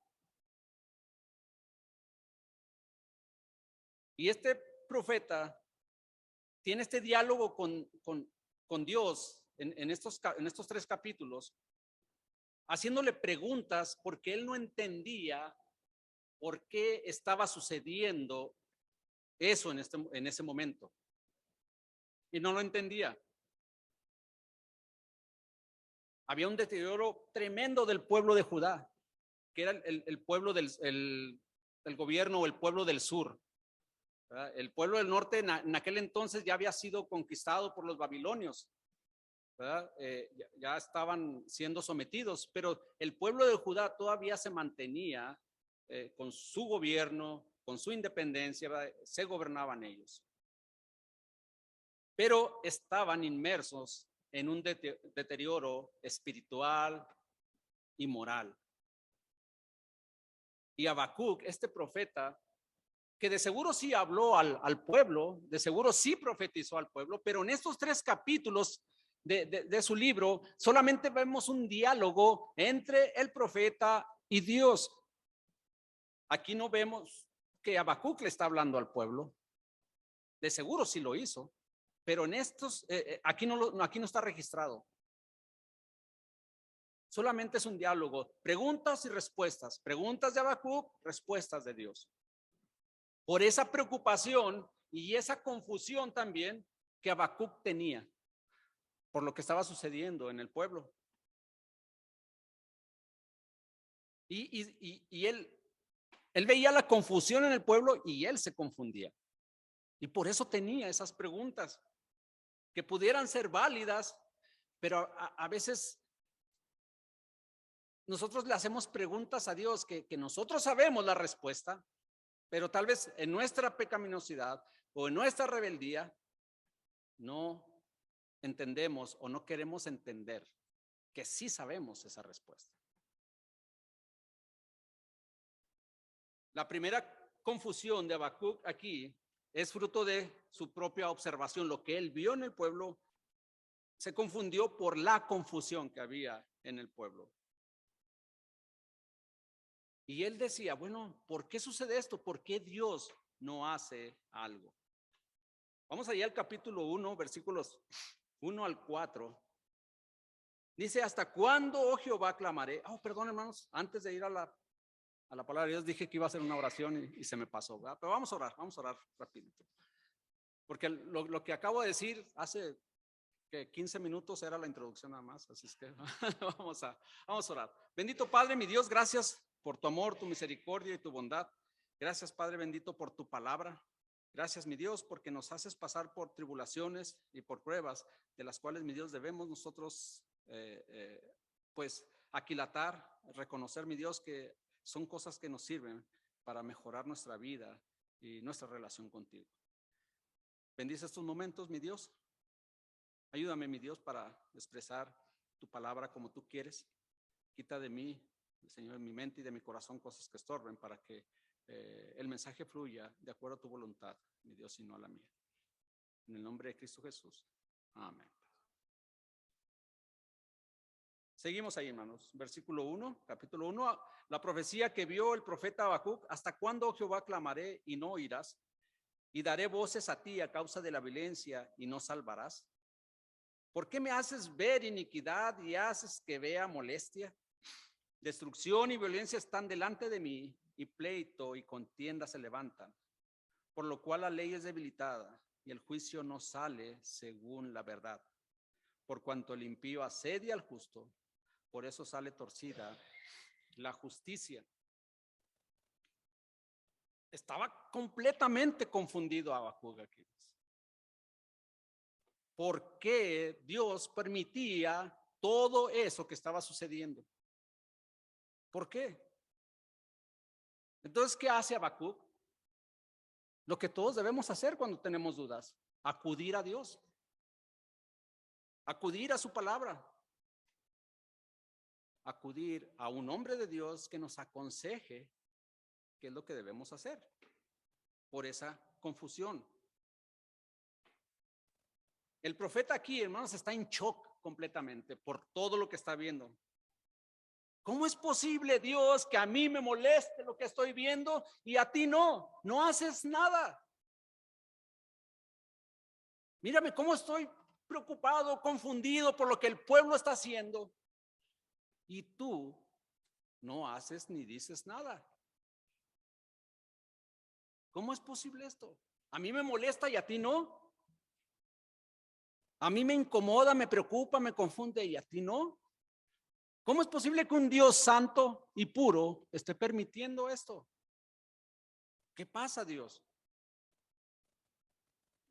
Y este profeta tiene este diálogo con Dios en estos 3 capítulos, haciéndole preguntas porque él no entendía por qué estaba sucediendo eso en ese momento. Y no lo entendía. Había un deterioro tremendo del pueblo de Judá, que era el pueblo del gobierno o el pueblo del sur. ¿Verdad? El pueblo del norte en aquel entonces ya había sido conquistado por los babilonios. ¿Verdad? Ya estaban siendo sometidos, pero el pueblo de Judá todavía se mantenía con su gobierno, con su independencia, ¿verdad? Se gobernaban ellos. Pero estaban inmersos en un deterioro espiritual y moral. Y Habacuc, este profeta, que de seguro sí habló al pueblo, de seguro sí profetizó al pueblo, pero en estos 3 capítulos de su libro solamente vemos un diálogo entre el profeta y Dios. Aquí no vemos que Habacuc le está hablando al pueblo, de seguro sí lo hizo, pero en estos, aquí no está registrado. Solamente es un diálogo, preguntas y respuestas, preguntas de Habacuc, respuestas de Dios. Por esa preocupación y esa confusión también que Habacuc tenía por lo que estaba sucediendo en el pueblo. Y él veía la confusión en el pueblo y él se confundía. Y por eso tenía esas preguntas que pudieran ser válidas, pero a veces nosotros le hacemos preguntas a Dios que nosotros sabemos la respuesta, pero tal vez en nuestra pecaminosidad o en nuestra rebeldía no entendemos o no queremos entender que sí sabemos esa respuesta. La primera confusión de Habacuc aquí es fruto de su propia observación. Lo que él vio en el pueblo se confundió por la confusión que había en el pueblo. Y él decía, bueno, ¿por qué sucede esto? ¿Por qué Dios no hace algo? Vamos allá al capítulo 1, versículos 1 al 4. Dice, ¿hasta cuándo, oh Jehová, clamaré? Oh, perdón, hermanos, antes de ir a la palabra de Dios dije que iba a hacer una oración y se me pasó, ¿verdad? Pero vamos a orar rapidito. Porque lo que acabo de decir hace que 15 minutos era la introducción nada más, así es que vamos a orar. Bendito Padre, mi Dios, gracias por tu amor, tu misericordia y tu bondad. Gracias, Padre bendito, por tu palabra. Gracias, mi Dios, porque nos haces pasar por tribulaciones y por pruebas de las cuales, mi Dios, debemos nosotros pues aquilatar, reconocer, mi Dios, que son cosas que nos sirven para mejorar nuestra vida y nuestra relación contigo. Bendice estos momentos, mi Dios. Ayúdame, mi Dios, para expresar tu palabra como tú quieres. Quita de mí, Señor, de mi mente y de mi corazón cosas que estorben para que el mensaje fluya de acuerdo a tu voluntad, mi Dios, y no a la mía. En el nombre de Cristo Jesús. Amén. Seguimos ahí, hermanos. Versículo 1, capítulo 1. La profecía que vio el profeta Habacuc. ¿Hasta cuándo, oh Jehová, clamaré y no oirás? Y daré voces a ti a causa de la violencia y no salvarás. ¿Por qué me haces ver iniquidad y haces que vea molestia? Destrucción y violencia están delante de mí, y pleito y contienda se levantan, por lo cual la ley es debilitada y el juicio no sale según la verdad. Por cuanto el impío asedia al justo, por eso sale torcida la justicia. Estaba completamente confundido Habacuc aquí. ¿Por qué Dios permitía todo eso que estaba sucediendo? ¿Por qué? Entonces, ¿qué hace Habacuc? Lo que todos debemos hacer cuando tenemos dudas: acudir a Dios, acudir a su palabra, acudir a un hombre de Dios que nos aconseje qué es lo que debemos hacer por esa confusión. El profeta aquí, hermanos, está en shock completamente por todo lo que está viendo. ¿Cómo es posible, Dios, que a mí me moleste lo que estoy viendo y a ti no? No haces nada. Mírame cómo estoy preocupado, confundido por lo que el pueblo está haciendo y tú no haces ni dices nada. ¿Cómo es posible esto? A mí me molesta y a ti no. A mí me incomoda, me preocupa, me confunde y a ti no. ¿Cómo es posible que un Dios santo y puro esté permitiendo esto? ¿Qué pasa, Dios?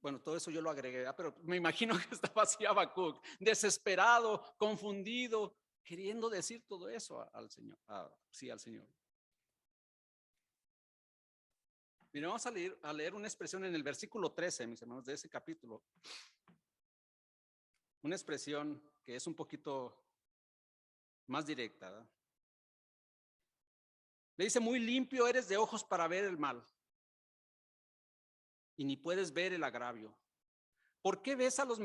Bueno, todo eso yo lo agregué, pero me imagino que estaba así Habacuc, desesperado, confundido, queriendo decir todo eso al Señor. Sí, al Señor. Miren, vamos a leer una expresión en el versículo 13, mis hermanos, de ese capítulo. Una expresión que es un poquito más directa, ¿verdad? Le dice: muy limpio eres de ojos para ver el mal, y ni puedes ver el agravio. ¿Por qué ves a los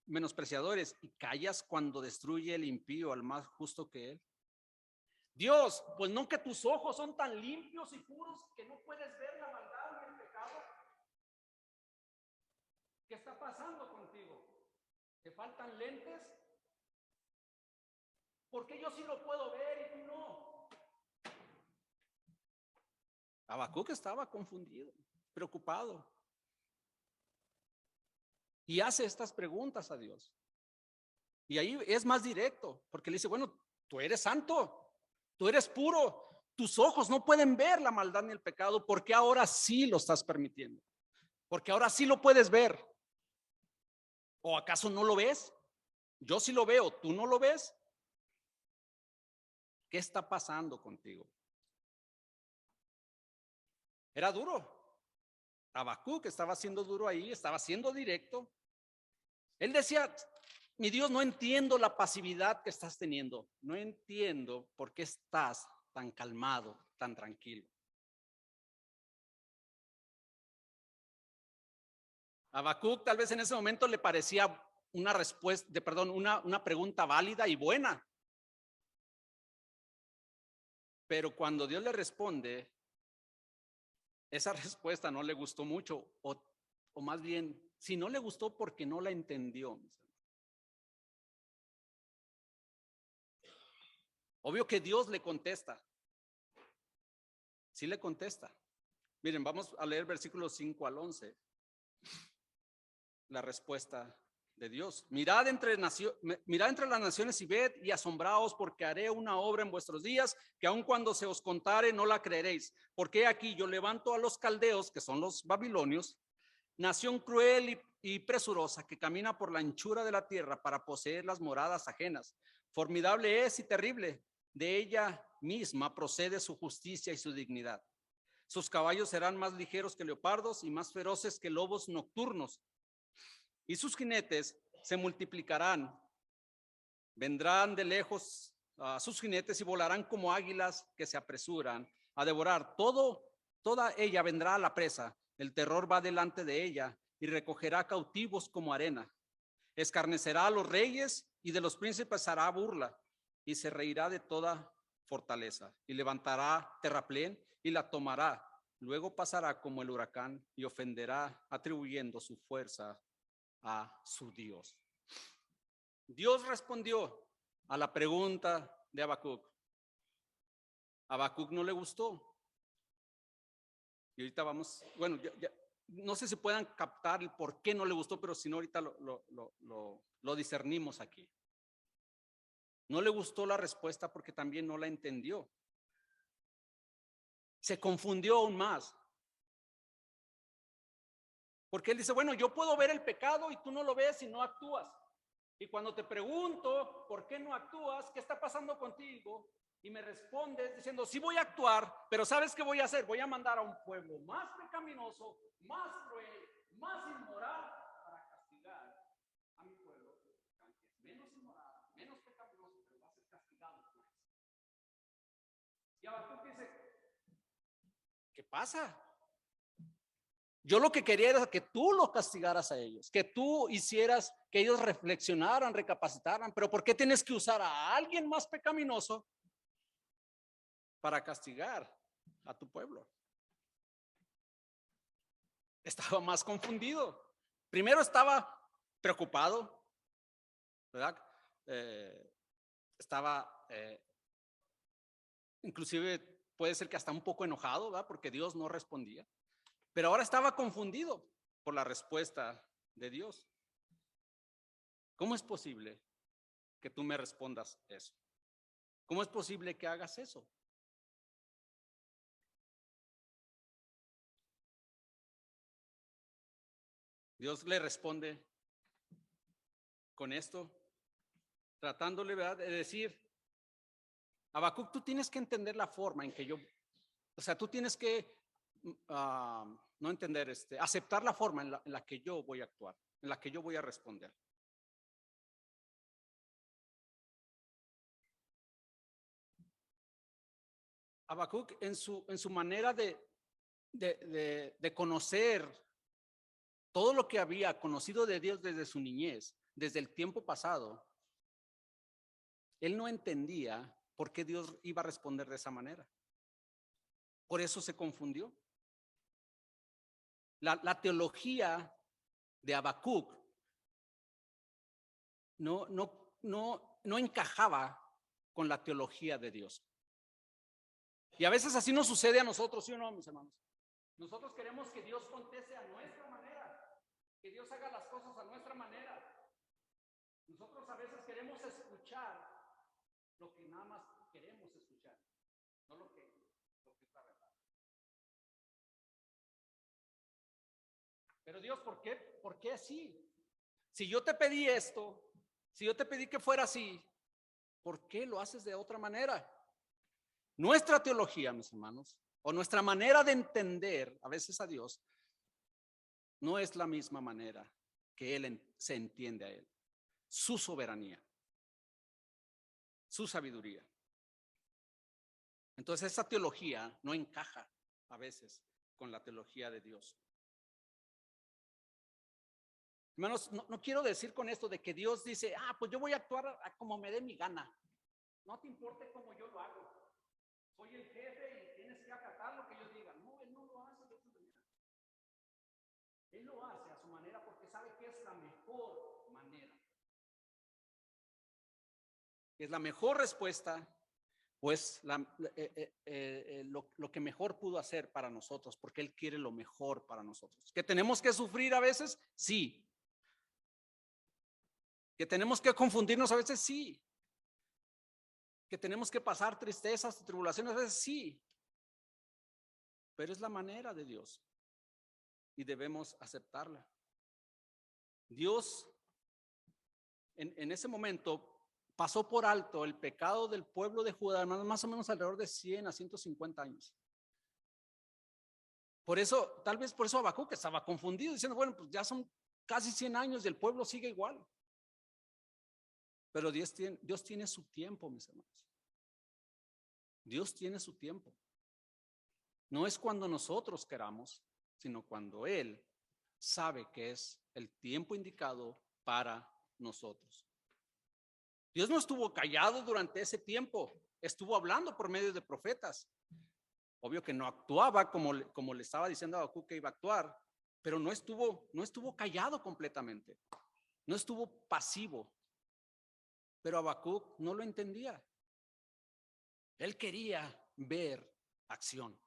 menospreciadores y callas cuando destruye el impío al más justo que él? Dios, pues no que tus ojos son tan limpios y puros que no puedes ver la maldad ni el pecado. ¿Qué está pasando contigo? ¿Te faltan lentes? ¿Por qué yo sí lo puedo ver y tú no? Habacuc estaba confundido, preocupado. Y hace estas preguntas a Dios. Y ahí es más directo, porque le dice: bueno, tú eres santo, tú eres puro, tus ojos no pueden ver la maldad ni el pecado, ¿por qué ahora sí lo estás permitiendo? Porque ahora sí lo puedes ver. ¿O acaso no lo ves? Yo sí lo veo, ¿tú no lo ves? ¿Qué está pasando contigo? Era duro. Habacuc estaba siendo duro ahí, estaba siendo directo. Él decía: mi Dios, no entiendo la pasividad que estás teniendo. No entiendo por qué estás tan calmado, tan tranquilo. A Habacuc tal vez en ese momento le parecía una respuesta, una pregunta válida y buena. Pero cuando Dios le responde, esa respuesta no le gustó mucho, o más bien, si no le gustó, porque no la entendió. Obvio que Dios le contesta. Sí le contesta. Miren, vamos a leer versículos 5 al 11. La respuesta de Dios: mirad entre las naciones y ved y asombraos, porque haré una obra en vuestros días que aun cuando se os contare no la creeréis. Porque aquí yo levanto a los caldeos, que son los babilonios, nación cruel y presurosa, que camina por la anchura de la tierra para poseer las moradas ajenas. Formidable es y terrible, de ella misma procede su justicia y su dignidad. Sus caballos serán más ligeros que leopardos y más feroces que lobos nocturnos. Y sus jinetes se multiplicarán. Vendrán de lejos a sus jinetes y volarán como águilas que se apresuran a devorar. Toda ella vendrá a la presa. El terror va delante de ella y recogerá cautivos como arena. Escarnecerá a los reyes y de los príncipes hará burla, y se reirá de toda fortaleza y levantará terraplén y la tomará. Luego pasará como el huracán y ofenderá, atribuyendo su fuerza a su Dios. Dios respondió a la pregunta de Habacuc. Habacuc no le gustó. Y ahorita vamos, bueno, no sé si puedan captar el por qué no le gustó, pero si no, ahorita lo discernimos aquí. No le gustó la respuesta porque también no la entendió. Se confundió aún más. Porque él dice, bueno, yo puedo ver el pecado y tú no lo ves y no actúas. Y cuando te pregunto por qué no actúas, qué está pasando contigo, y me respondes diciendo, sí voy a actuar, pero ¿sabes qué voy a hacer? Voy a mandar a un pueblo más pecaminoso, más cruel, más inmoral para castigar a mi pueblo, aunque es menos inmoral, menos pecaminoso, pero va a ser castigado por eso. Y Habacuc dice, ¿qué pasa? Yo lo que quería era que tú los castigaras a ellos, que tú hicieras que ellos reflexionaran, recapacitaran, pero ¿por qué tienes que usar a alguien más pecaminoso para castigar a tu pueblo? Estaba más confundido. Primero estaba preocupado, ¿verdad? Estaba, inclusive puede ser que hasta un poco enojado, ¿verdad? Porque Dios no respondía. Pero ahora estaba confundido por la respuesta de Dios. ¿Cómo es posible que tú me respondas eso? ¿Cómo es posible que hagas eso? Dios le responde con esto, tratándole, ¿verdad?, de decir, Habacuc, tú tienes que entender la forma en que yo, o sea, tú tienes que no entender, aceptar la forma en la que yo voy a actuar, en la que yo voy a responder. Habacuc en su manera de conocer todo lo que había conocido de Dios desde su niñez, desde el tiempo pasado, él no entendía por qué Dios iba a responder de esa manera. Por eso se confundió. La teología de Habacuc no encajaba con la teología de Dios. Y a veces así nos sucede a nosotros, ¿sí o no, mis hermanos? Nosotros queremos que Dios conteste a nuestra manera, que Dios haga las cosas a nuestra manera. Nosotros a veces queremos escuchar lo que nada más queremos escuchar, no lo que es la verdad. Pero Dios, ¿por qué? ¿Por qué así? Si yo te pedí esto, si yo te pedí que fuera así, ¿por qué lo haces de otra manera? Nuestra teología, mis hermanos, o nuestra manera de entender a veces a Dios, no es la misma manera que Él se entiende a Él. Su soberanía, su sabiduría. Entonces esa teología no encaja a veces con la teología de Dios. Hermanos, no quiero decir con esto de que Dios dice, pues yo voy a actuar como me dé mi gana. No te importe cómo yo lo hago. Soy el jefe y tienes que acatar lo que yo diga. No, Él no lo hace de esa manera. Él lo hace a su manera porque sabe que es la mejor manera. Es la mejor respuesta, pues lo que mejor pudo hacer para nosotros, porque Él quiere lo mejor para nosotros. ¿Que tenemos que sufrir a veces? Sí. ¿Que tenemos que confundirnos a veces? Sí. ¿Que tenemos que pasar tristezas, tribulaciones a veces? Sí. Pero es la manera de Dios y debemos aceptarla. Dios en ese momento pasó por alto el pecado del pueblo de Judá, más o menos alrededor de 100 a 150 años. Por eso, tal vez por eso Habacuc estaba confundido, diciendo, bueno, pues ya son casi 100 años y el pueblo sigue igual. Pero Dios tiene su tiempo, mis hermanos. Dios tiene su tiempo. No es cuando nosotros queramos, sino cuando Él sabe que es el tiempo indicado para nosotros. Dios no estuvo callado durante ese tiempo, estuvo hablando por medio de profetas. Obvio que no actuaba como le estaba diciendo a Habacuc que iba a actuar, pero no estuvo callado completamente, no estuvo pasivo. Pero Habacuc no lo entendía. Él quería ver acción.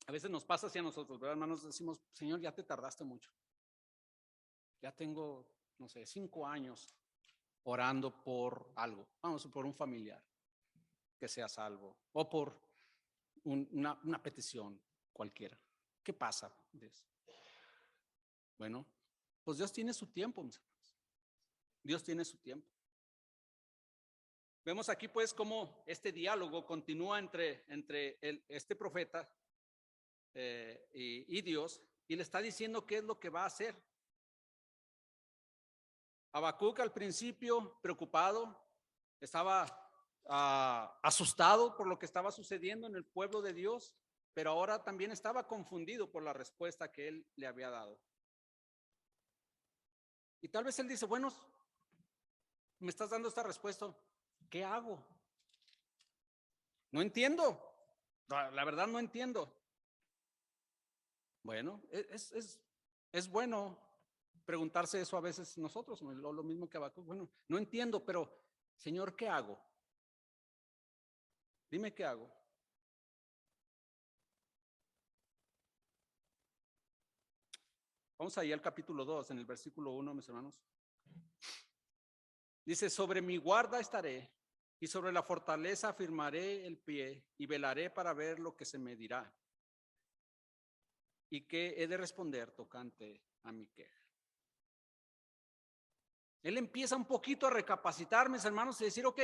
A veces nos pasa así a nosotros, ¿verdad, hermanos? Decimos, Señor, ya te tardaste mucho. Ya tengo no sé, 5 años orando por algo, vamos, por un familiar que sea salvo o por una petición cualquiera. ¿Qué pasa? Bueno, pues Dios tiene su tiempo, mis hermanos. Dios tiene su tiempo. Vemos aquí pues cómo este diálogo continúa entre este profeta y Dios, y le está diciendo qué es lo que va a hacer. Habacuc al principio preocupado, estaba asustado por lo que estaba sucediendo en el pueblo de Dios, pero ahora también estaba confundido por la respuesta que él le había dado. Y tal vez él dice, bueno, me estás dando esta respuesta, ¿qué hago? No entiendo, la verdad no entiendo. Bueno, es bueno preguntarse eso a veces nosotros, lo mismo que Habacuc. Bueno, no entiendo, pero Señor, ¿qué hago? Dime qué hago. Vamos ahí al capítulo 2, en el versículo 1, mis hermanos. Dice, sobre mi guarda estaré y sobre la fortaleza afirmaré el pie y velaré para ver lo que se me dirá y qué he de responder tocante a mi queja. Él empieza un poquito a recapacitar, mis hermanos, y decir, ok,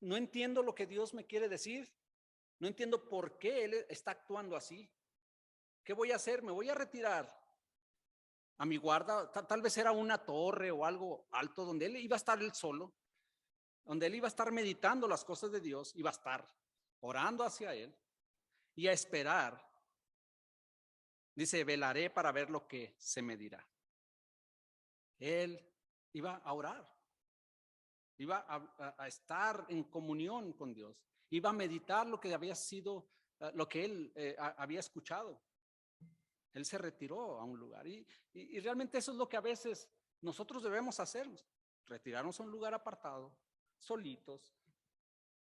no entiendo lo que Dios me quiere decir, no entiendo por qué Él está actuando así. ¿Qué voy a hacer? Me voy a retirar a mi guarda, tal vez era una torre o algo alto donde Él iba a estar él solo, donde Él iba a estar meditando las cosas de Dios, iba a estar orando hacia Él y a esperar. Dice, velaré para ver lo que se me dirá. Él iba a orar, iba a estar en comunión con Dios, iba a meditar lo que había sido, lo que él había escuchado. Él se retiró a un lugar y realmente eso es lo que a veces nosotros debemos hacer, retirarnos a un lugar apartado, solitos,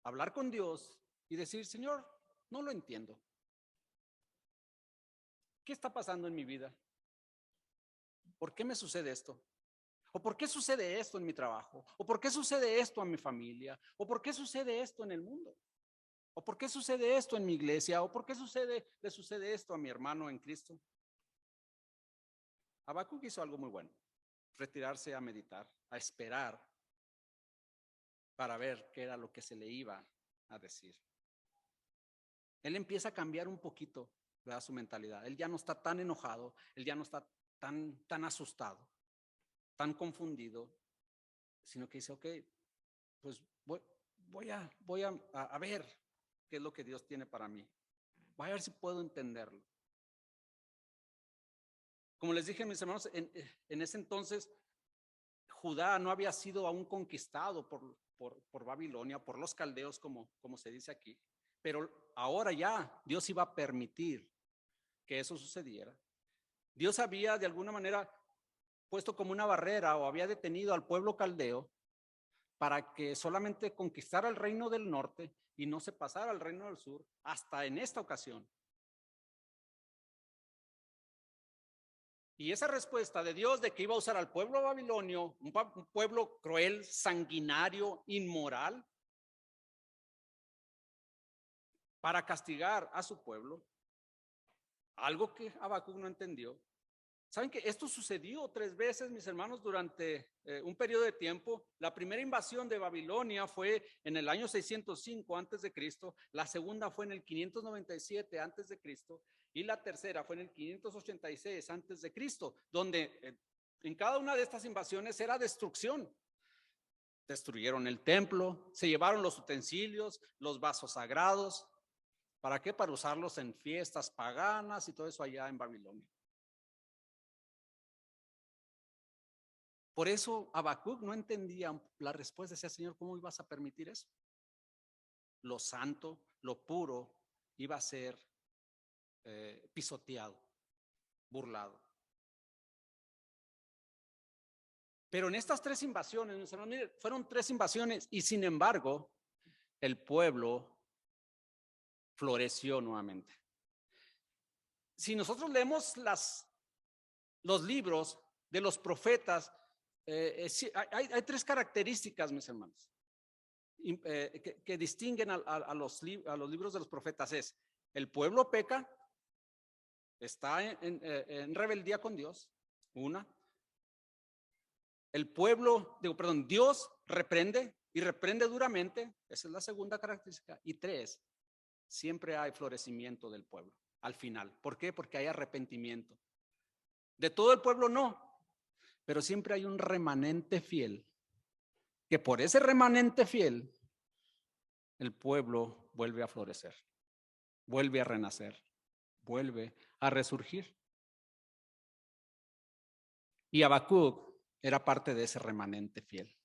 hablar con Dios y decir, Señor, no lo entiendo. ¿Qué está pasando en mi vida? ¿Por qué me sucede esto? ¿O por qué sucede esto en mi trabajo? ¿O por qué sucede esto a mi familia? ¿O por qué sucede esto en el mundo? ¿O por qué sucede esto en mi iglesia? ¿O por qué le sucede esto a mi hermano en Cristo? Habacuc hizo algo muy bueno, retirarse a meditar, a esperar para ver qué era lo que se le iba a decir. Él empieza a cambiar un poquito, ¿verdad?, su mentalidad. Él ya no está tan enojado, él ya no está tan asustado, tan confundido, sino que dice, ok, pues voy a ver qué es lo que Dios tiene para mí. Voy a ver si puedo entenderlo. Como les dije, mis hermanos, en ese entonces Judá no había sido aún conquistado por Babilonia, por los caldeos, como se dice aquí, pero ahora ya Dios iba a permitir que eso sucediera. Dios había de alguna manera puesto como una barrera o había detenido al pueblo caldeo para que solamente conquistara el reino del norte y no se pasara al reino del sur hasta en esta ocasión. Y esa respuesta de Dios de que iba a usar al pueblo babilonio, un pueblo cruel, sanguinario, inmoral, para castigar a su pueblo, algo que Habacuc no entendió. ¿Saben que esto sucedió 3 veces, mis hermanos, durante un periodo de tiempo? La primera invasión de Babilonia fue en el año 605 antes de Cristo, la segunda fue en el 597 antes de Cristo y la tercera fue en el 586 antes de Cristo, donde en cada una de estas invasiones era destrucción. Destruyeron el templo, se llevaron los utensilios, los vasos sagrados. ¿Para qué? Para usarlos en fiestas paganas y todo eso allá en Babilonia. Por eso Habacuc no entendía la respuesta. Decía, Señor, ¿cómo ibas a permitir eso? Lo santo, lo puro, iba a ser pisoteado, burlado. Pero en estas 3 invasiones, mis hermanos, miren, fueron 3 invasiones y sin embargo, el pueblo floreció nuevamente. Si nosotros leemos los libros de los profetas, sí, hay tres características, mis hermanos, que distinguen a los libros de los profetas. Es: el pueblo peca, está en rebeldía con Dios, una. Dios reprende y reprende duramente, esa es la segunda característica. Y tres, siempre hay florecimiento del pueblo al final. ¿Por qué? Porque hay arrepentimiento. De todo el pueblo no, pero siempre hay un remanente fiel, que por ese remanente fiel el pueblo vuelve a florecer, vuelve a renacer, vuelve a resurgir. Y Habacuc era parte de ese remanente fiel.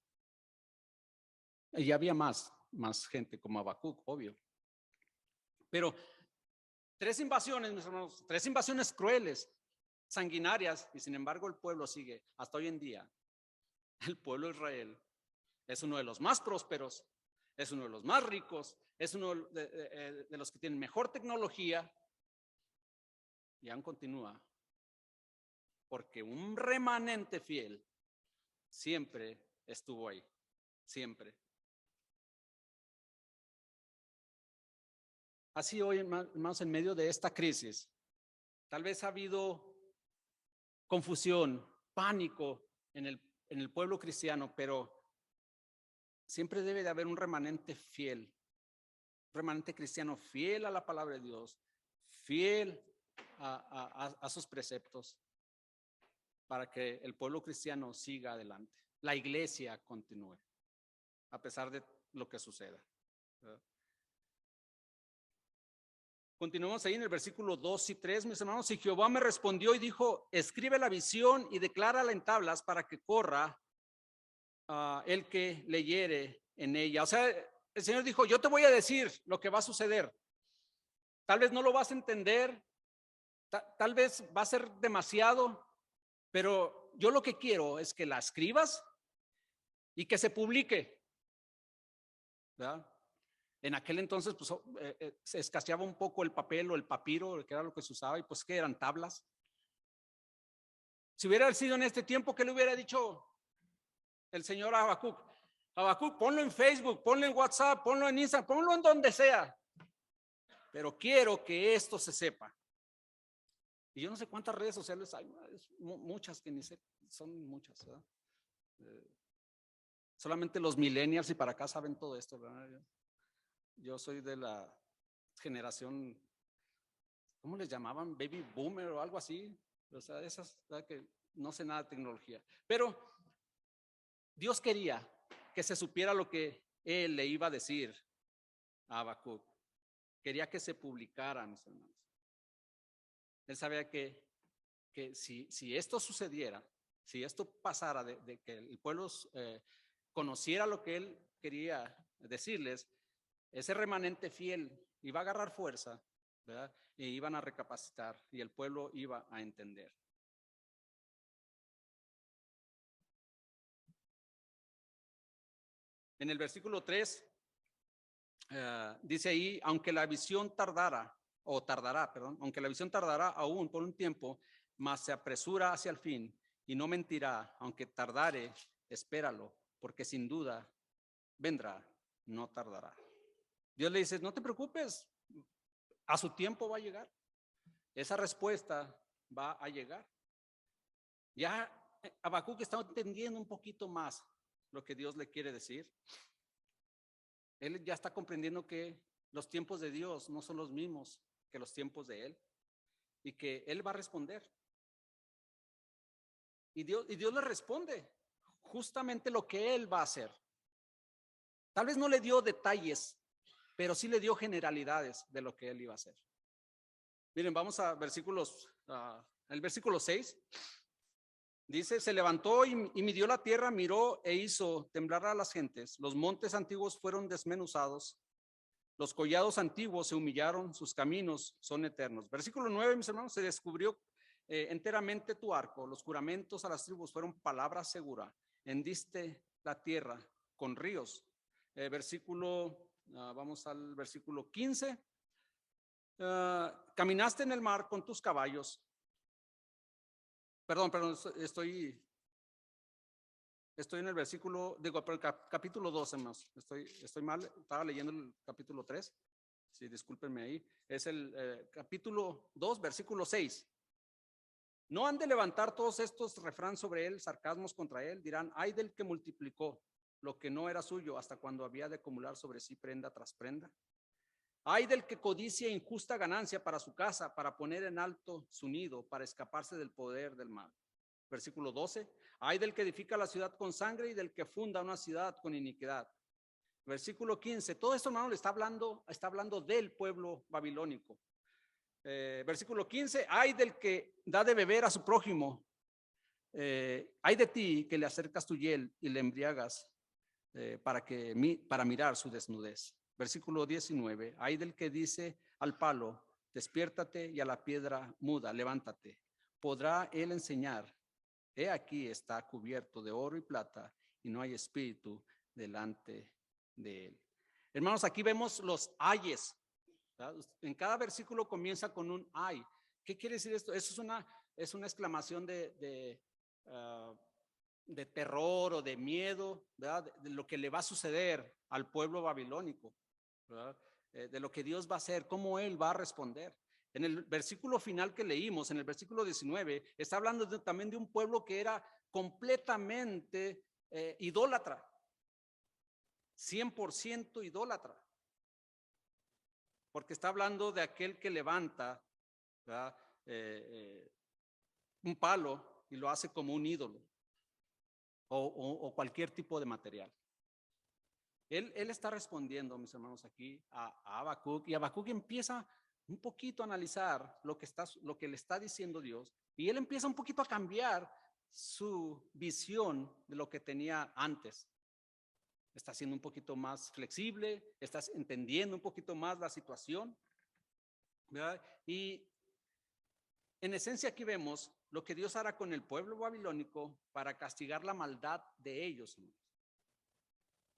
Y había más gente como Habacuc, obvio. Pero 3 invasiones, mis hermanos, 3 invasiones crueles, sanguinarias, y sin embargo el pueblo sigue hasta hoy en día. El pueblo de Israel es uno de los más prósperos, es uno de los más ricos, es uno de los que tienen mejor tecnología, y aún continúa, porque un remanente fiel siempre estuvo ahí, siempre. Así hoy, hermanos, en medio de esta crisis, tal vez ha habido confusión, pánico en el pueblo cristiano, pero siempre debe de haber un remanente fiel, un remanente cristiano fiel a la palabra de Dios, fiel a sus preceptos, para que el pueblo cristiano siga adelante, la iglesia continúe, a pesar de lo que suceda. Continuamos ahí en el versículo 2 y 3, mis hermanos. Y Jehová me respondió y dijo: escribe la visión y declárala en tablas para que corra el que leyere en ella. O sea, el Señor dijo: yo te voy a decir lo que va a suceder. Tal vez no lo vas a entender, tal vez va a ser demasiado, pero yo lo que quiero es que la escribas y que se publique, ¿verdad? En aquel entonces, pues, se escaseaba un poco el papel o el papiro, que era lo que se usaba, y pues que eran tablas. Si hubiera sido en este tiempo, ¿qué le hubiera dicho el Señor a Habacuc? Habacuc, ponlo en Facebook, ponlo en WhatsApp, ponlo en Instagram, ponlo en donde sea, pero quiero que esto se sepa. Y yo no sé cuántas redes sociales hay, muchas que ni sé, son muchas, ¿verdad? Solamente los millennials y para acá saben todo esto, ¿verdad? Yo soy de la generación, ¿cómo les llamaban? Baby boomer o algo así. O sea, esas, ¿verdad? Que no sé nada de tecnología. Pero Dios quería que se supiera lo que Él le iba a decir a Habacuc. Quería que se publicara, mis hermanos. Él sabía que si esto sucediera, si esto pasara, de que el pueblo conociera lo que Él quería decirles, ese remanente fiel iba a agarrar fuerza, ¿verdad? Y iban a recapacitar y el pueblo iba a entender. En el versículo 3 dice ahí: aunque la visión tardará aún por un tiempo, mas se apresura hacia el fin y no mentirá, aunque tardare, espéralo, porque sin duda vendrá, no tardará. Dios le dice: no te preocupes, a su tiempo va a llegar. Esa respuesta va a llegar. Ya Habacuc está entendiendo un poquito más lo que Dios le quiere decir. Él ya está comprendiendo que los tiempos de Dios no son los mismos que los tiempos de Él y que Él va a responder. Y Dios le responde justamente lo que Él va a hacer. Tal vez no le dio detalles, pero sí le dio generalidades de lo que Él iba a hacer. Miren, vamos a el versículo 6. Dice: se levantó y midió la tierra, miró e hizo temblar a las gentes. Los montes antiguos fueron desmenuzados, los collados antiguos se humillaron, sus caminos son eternos. Versículo 9, mis hermanos: se descubrió enteramente tu arco, los juramentos a las tribus fueron palabra segura, hendiste la tierra con ríos. Vamos al versículo 15. Caminaste en el mar con tus caballos, Perdón, estoy en el versículo, pero capítulo 12 más. Estoy mal, estaba leyendo el capítulo 3. Sí, discúlpenme ahí. Es el capítulo 2, versículo 6. No han de levantar todos estos refrán sobre él, sarcasmos contra él. Dirán, ay del que multiplicó lo que no era suyo hasta cuando había de acumular sobre sí prenda tras prenda. Ay del que codicia injusta ganancia para su casa, para poner en alto su nido, para escaparse del poder del mal. Versículo 12. Ay del que edifica la ciudad con sangre y del que funda una ciudad con iniquidad. Versículo 15. Todo esto, hermano, está hablando del pueblo babilónico. Versículo 15. Ay del que da de beber a su prójimo. Ay de ti que le acercas tu hiel y le embriagas para mirar su desnudez. Versículo 19. Ay del que dice al palo, despiértate, y a la piedra muda, levántate. ¿Podrá él enseñar? He aquí está cubierto de oro y plata y no hay espíritu delante de él. Hermanos, aquí vemos los ayes. ¿Verdad? En cada versículo comienza con un ay. ¿Qué quiere decir esto? Eso es una exclamación de terror o de miedo, ¿verdad? De lo que le va a suceder al pueblo babilónico, ¿verdad? De lo que Dios va a hacer, cómo Él va a responder. En el versículo final que leímos, en el versículo 19, está hablando también de un pueblo que era completamente idólatra, 100% idólatra, porque está hablando de aquel que levanta, ¿verdad? Un palo y lo hace como un ídolo o cualquier tipo de material. Él está respondiendo, mis hermanos, aquí a Habacuc, y Habacuc empieza un poquito a analizar lo que le está diciendo Dios, y él empieza un poquito a cambiar su visión de lo que tenía antes. Está siendo un poquito más flexible, está entendiendo un poquito más la situación, ¿verdad? Y en esencia aquí vemos lo que Dios hará con el pueblo babilónico para castigar la maldad de ellos.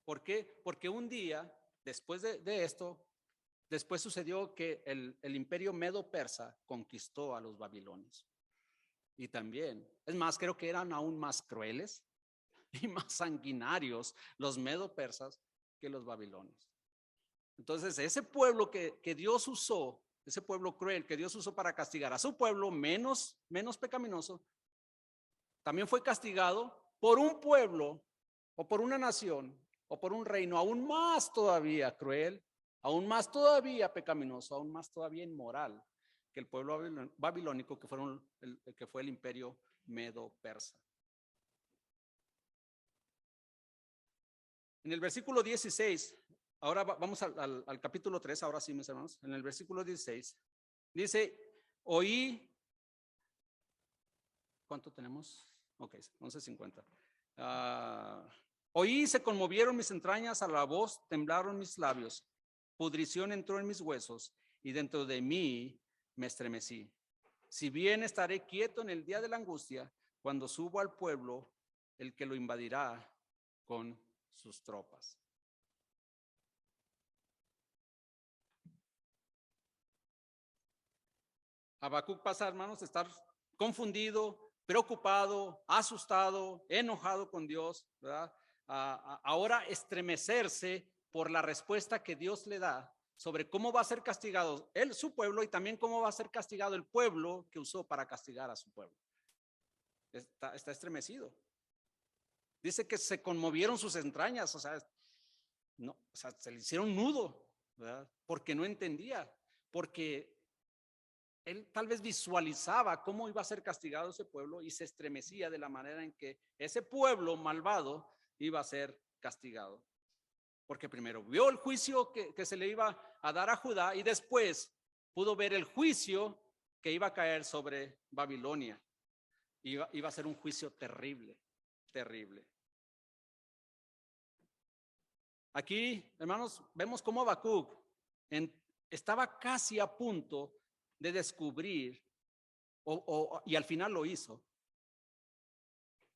¿Por qué? Porque un día, después de esto, después sucedió que el imperio medo-persa conquistó a los babilonios. Y también, es más, creo que eran aún más crueles y más sanguinarios los medo-persas que los babilonios. Entonces, ese pueblo que Dios usó, ese pueblo cruel que Dios usó para castigar a su pueblo menos pecaminoso, también fue castigado por un pueblo o por una nación o por un reino aún más todavía cruel, aún más todavía pecaminoso, aún más todavía inmoral que el pueblo babilónico que fue el imperio medo-persa. En el versículo 16, ahora vamos al capítulo 3, ahora sí, mis hermanos. En el versículo 16 dice, oí, ¿cuánto tenemos? Ok, 11:50. Oí, se conmovieron mis entrañas, a la voz temblaron mis labios, pudrición entró en mis huesos y dentro de mí me estremecí. Si bien estaré quieto en el día de la angustia, cuando subo al pueblo, el que lo invadirá con sus tropas. Habacuc pasa, hermanos, de estar confundido, preocupado, asustado, enojado con Dios, ¿verdad? Ahora estremecerse por la respuesta que Dios le da sobre cómo va a ser castigado él, su pueblo, y también cómo va a ser castigado el pueblo que usó para castigar a su pueblo. Está estremecido. Dice que se conmovieron sus entrañas, o sea, se le hicieron un nudo, ¿verdad? Porque no entendía, porque él tal vez visualizaba cómo iba a ser castigado ese pueblo y se estremecía de la manera en que ese pueblo malvado iba a ser castigado. Porque primero vio el juicio que se le iba a dar a Judá y después pudo ver el juicio que iba a caer sobre Babilonia. Iba a ser un juicio terrible, terrible. Aquí, hermanos, vemos cómo Habacuc estaba casi a punto de descubrir, y al final lo hizo,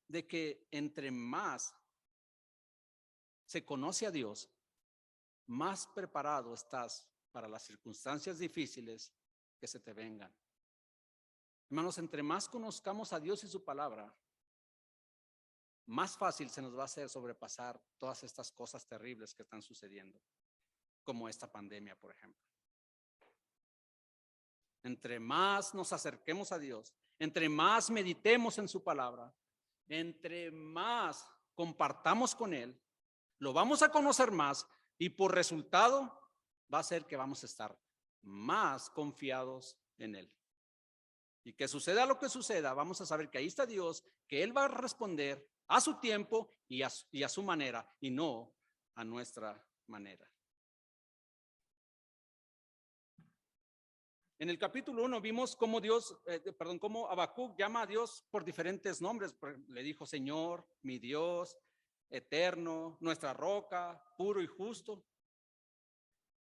de que entre más se conoce a Dios, más preparado estás para las circunstancias difíciles que se te vengan. Hermanos, entre más conozcamos a Dios y su palabra, más fácil se nos va a hacer sobrepasar todas estas cosas terribles que están sucediendo, como esta pandemia, por ejemplo. Entre más nos acerquemos a Dios, entre más meditemos en su palabra, entre más compartamos con Él, lo vamos a conocer más y por resultado va a ser que vamos a estar más confiados en Él. Y que suceda lo que suceda, vamos a saber que ahí está Dios, que Él va a responder a su tiempo y a su manera, y no a nuestra manera. En el capítulo 1 vimos cómo cómo Habacuc llama a Dios por diferentes nombres. Le dijo Señor, mi Dios, eterno, nuestra roca, puro y justo.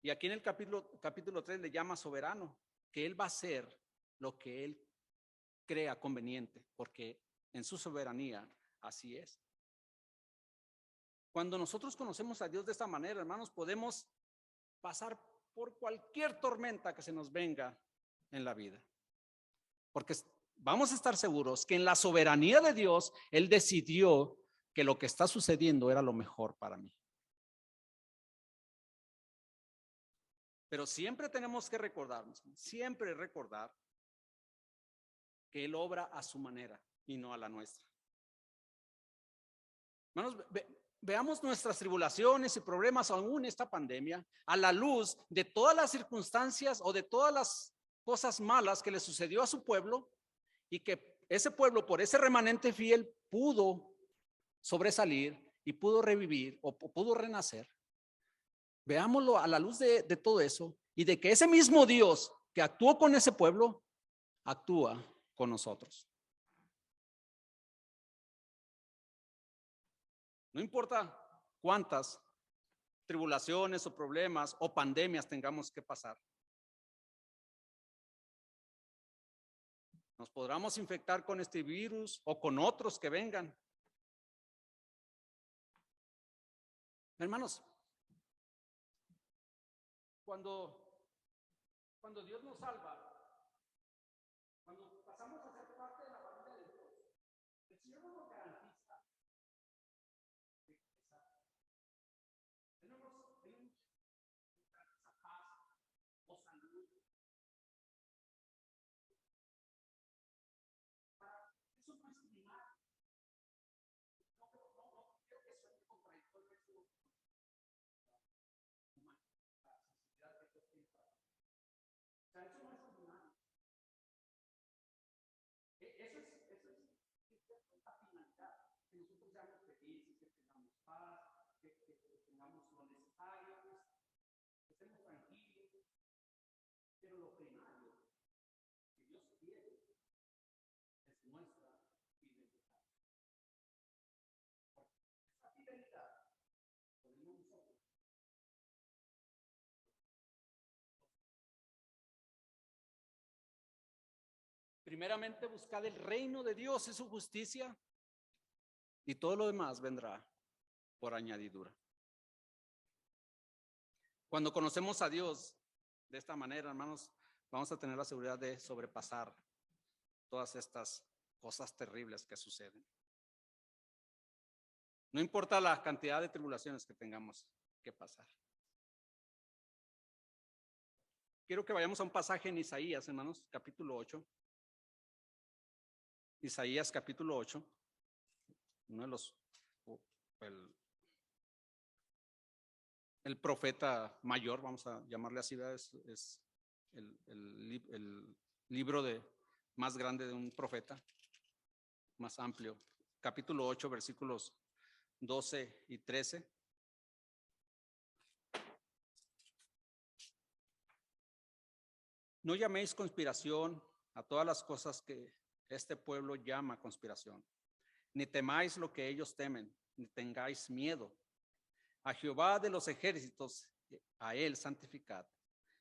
Y aquí en el capítulo 3 le llama soberano, que Él va a hacer lo que Él crea conveniente, porque en su soberanía así es. Cuando nosotros conocemos a Dios de esta manera, hermanos, podemos pasar por cualquier tormenta que se nos venga en la vida, porque vamos a estar seguros que en la soberanía de Dios, Él decidió que lo que está sucediendo era lo mejor para mí. Pero siempre tenemos que recordarnos, siempre recordar que Él obra a su manera y no a la nuestra. Hermanos, veamos nuestras tribulaciones y problemas aún esta pandemia a la luz de todas las circunstancias o de todas las cosas malas que le sucedió a su pueblo, y que ese pueblo, por ese remanente fiel, pudo sobresalir y pudo revivir o pudo renacer. Veámoslo a la luz de todo eso, y de que ese mismo Dios que actuó con ese pueblo actúa con nosotros. No importa cuántas tribulaciones o problemas o pandemias tengamos que pasar. Nos podremos infectar con este virus o con otros que vengan. Hermanos, cuando Dios nos salva, cuando pasamos a ser parte de la familia de Dios, el Señor no nos garantiza riqueza. Él no nos garantiza paz o salud. Eso no es primario. No quiero que suene contradictorio esto. La necesidad que Dios tiene para nosotros. O sea, eso no es primario. Eso es la finalidad, que nosotros seamos felices, que tengamos paz, que tengamos lo necesario, que estemos tranquilos. Pero lo primario que Dios quiere es nuestra fidelidad. Esta fidelidad podemos nosotros. Primeramente, buscad el reino de Dios y su justicia, y todo lo demás vendrá por añadidura. Cuando conocemos a Dios de esta manera, hermanos, vamos a tener la seguridad de sobrepasar todas estas cosas terribles que suceden. No importa la cantidad de tribulaciones que tengamos que pasar. Quiero que vayamos a un pasaje en Isaías, hermanos, capítulo 8. Isaías capítulo 8, uno de los, el profeta mayor, vamos a llamarle así, es el libro más grande de un profeta, más amplio. Capítulo 8, versículos 12 y 13. No llaméis conspiración a todas las cosas que este pueblo llama conspiración, ni temáis lo que ellos temen, ni tengáis miedo. A Jehová de los ejércitos, a Él santificad.